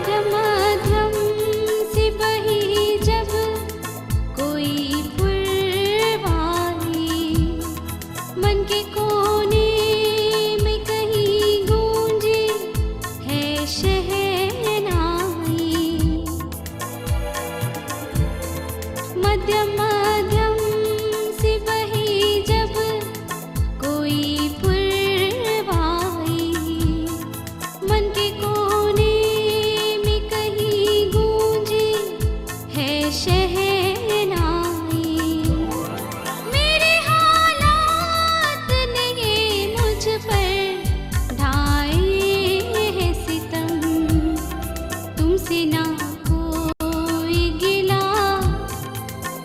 मध्यम मध्यम सी बही जब कोई पुरवाई, मन के कोने में कहीं गूंजी है शहनाई। मध्यम मध्यम सी बही जब कोई पुरवाई, मन के कोने में कहीं गूंजी है शहनाई। मेरे हालात ने ये मुझ पर ढाए हैं सितम, तुमसे ना कोई गिला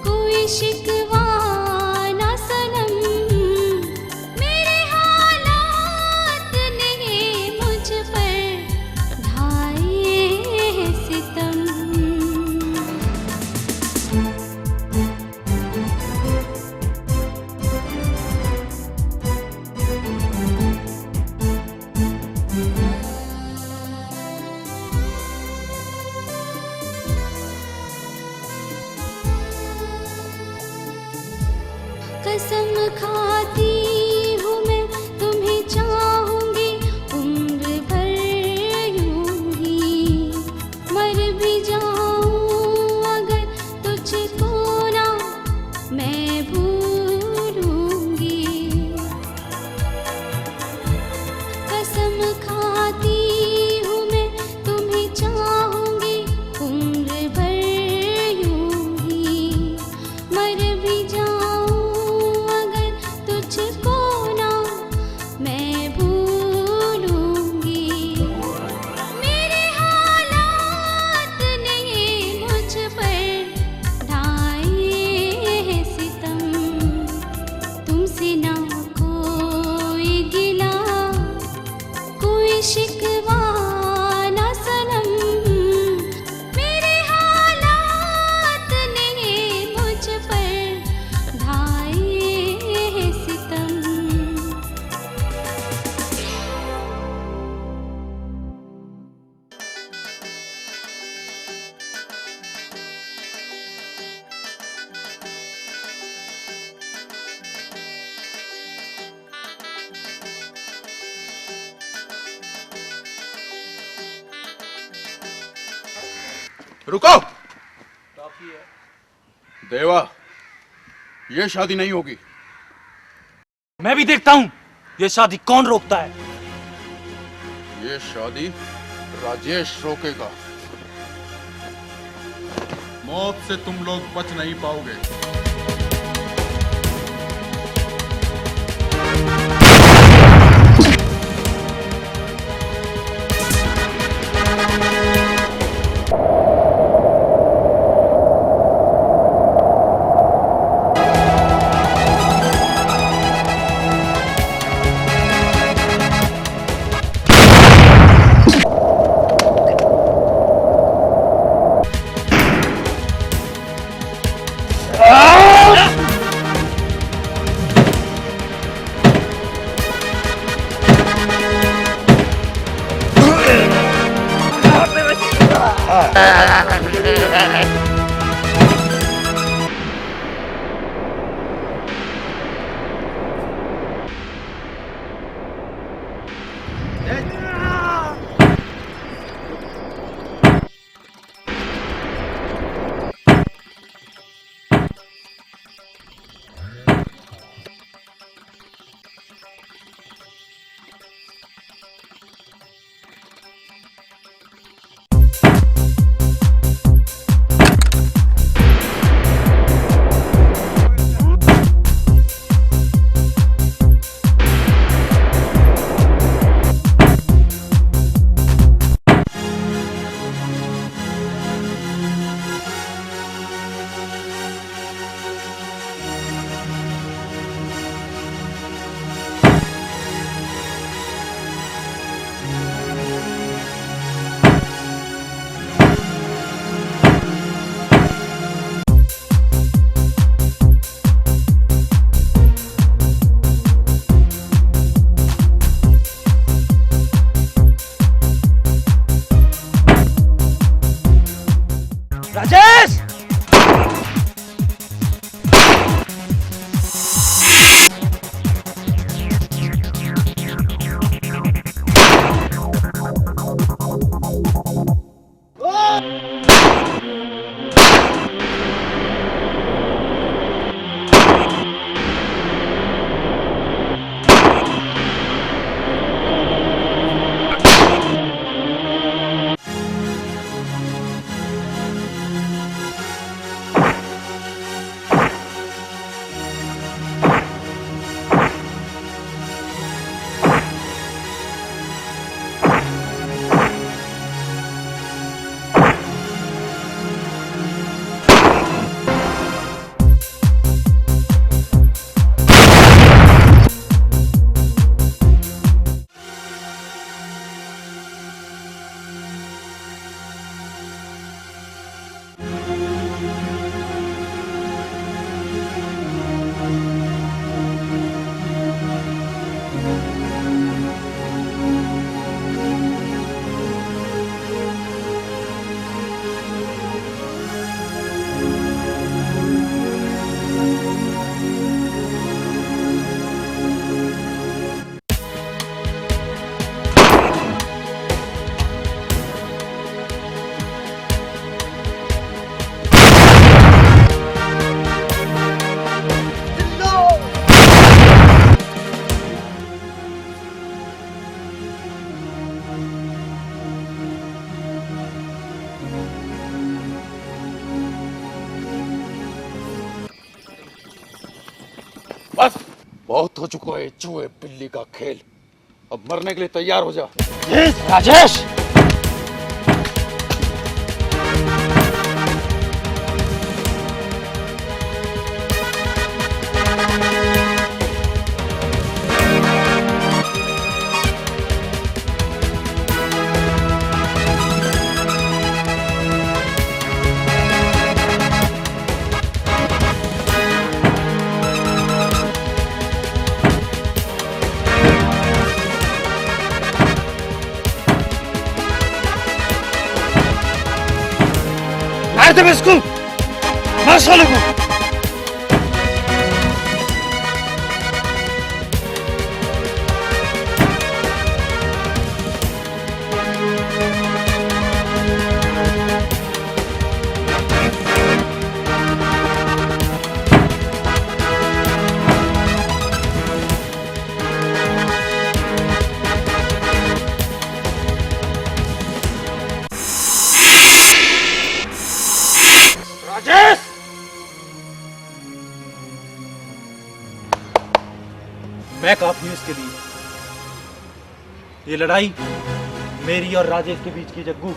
कोई शिकवा ना सनम। मेरे हालात ने ये मुझ पर ढाए हैं सितम। कसम खाती हूँ मैं तुम्हें चाहूंगी उम्र भर यूं ही, मर भी जाऊं अगर तुझको ना मैं भूलूंगी। कसम खाती हूँ मैं तुम्हें चाहूंगी उम्र भर यूं ही, मर भी जाऊं अगर तुझको ना मैं भूलूंगी। मेरे हालात ने ये मुझ पर ढाए हैं सितम, तुमसे ना कोई गिला कोई शिकवा ना सनम। मेरे हालात ने ये मुझ पर ढाए हैं सितम। रुको। देवा, ये शादी नहीं होगी। मैं भी देखता हूं ये शादी कौन रोकता है। ये शादी राजेश रोकेगा। मौत से तुम लोग बच नहीं पाओगे। बहुत हो चुका है चूहे बिल्ली का खेल। अब मरने के लिए तैयार हो जा। राजेश, मार दे इसको, मार साले को। राजेश, मैं काफी हूं इसके लिए। ये लड़ाई मेरी और राजेश के बीच की जग्गू,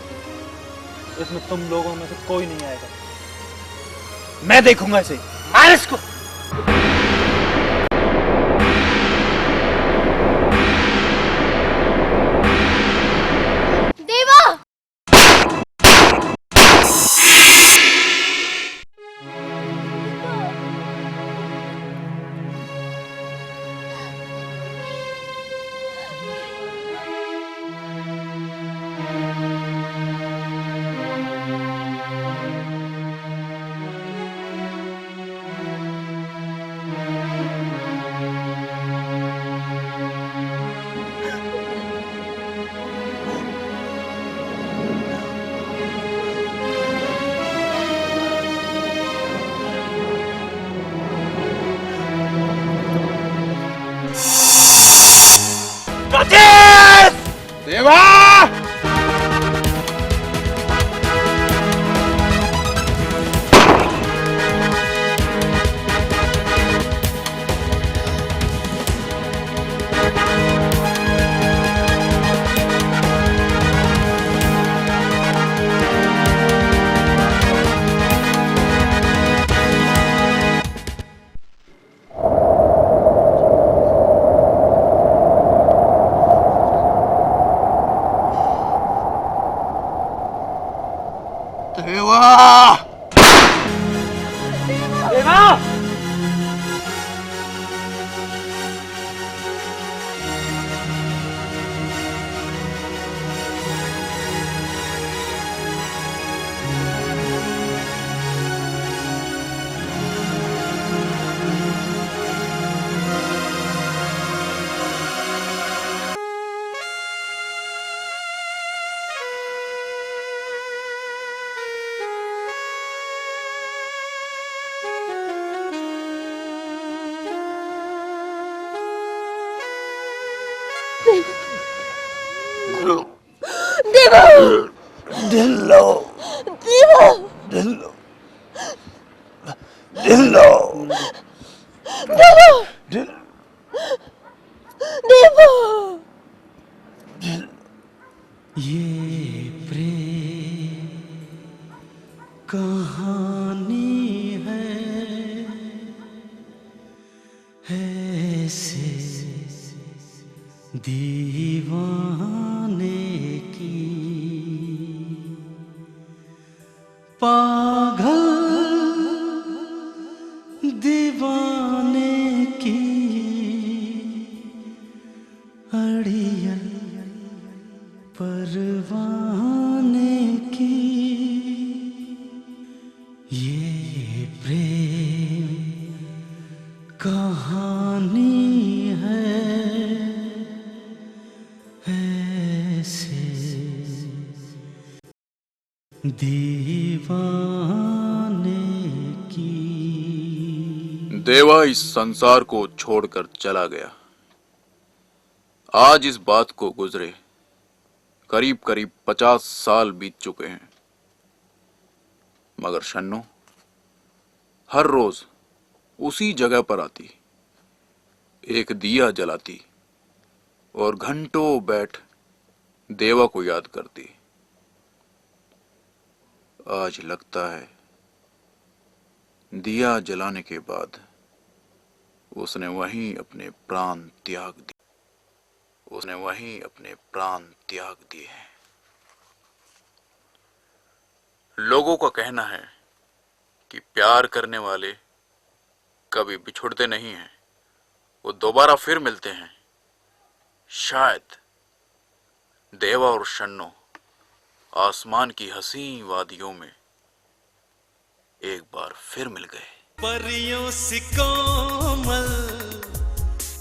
इसमें तुम लोगों में से कोई नहीं आएगा। मैं देखूंगा इसे। मार इसको। देवा, राजेश! देवा! देवा! ढिल्लो! देवा! ढिल्लो! ढिल्लो! देवा! देवा! ये प्रेम कहानी है ऐसे दीवाने की, पागल दीवाने की, अड़ियल परवाने की। ये प्रेम कहानी है ऐसे दीवाने की। देवा इस संसार को छोड़कर चला गया। आज इस बात को गुजरे करीब करीब 50 साल बीत चुके हैं, मगर शन्नो हर रोज उसी जगह पर आती, एक दिया जलाती और घंटों बैठ देवा को याद करती। आज लगता है दिया जलाने के बाद उसने वहीं अपने प्राण त्याग दिए। उसने वहीं अपने प्राण त्याग दिए हैं। लोगों का कहना है कि प्यार करने वाले कभी बिछुड़ते नहीं हैं, वो दोबारा फिर मिलते हैं। शायद देवा और शन्नो आसमान की हसीन वादियों में एक बार फिर मिल गए। परियों सी कोमल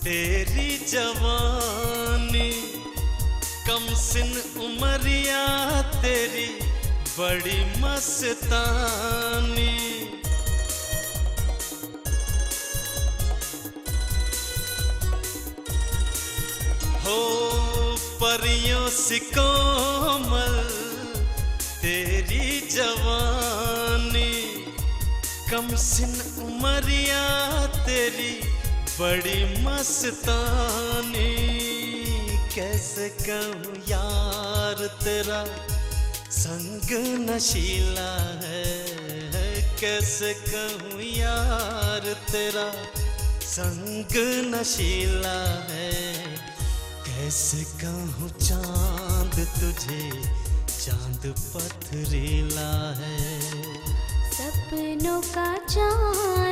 तेरी जवानी, कम सिन उमरिया तेरी बड़ी मस्तानी। हो परियों सी कोमल तेरी जवानी, कम सिन उमरिया तेरी बड़ी मस्तानी। कैसे कहूँ यार तेरा संग नशीला है, कैसे कहूँ यार तेरा संग नशीला है। कैसे कहूँ चांद तुझे चांद पथरीला है। सपनों का चांद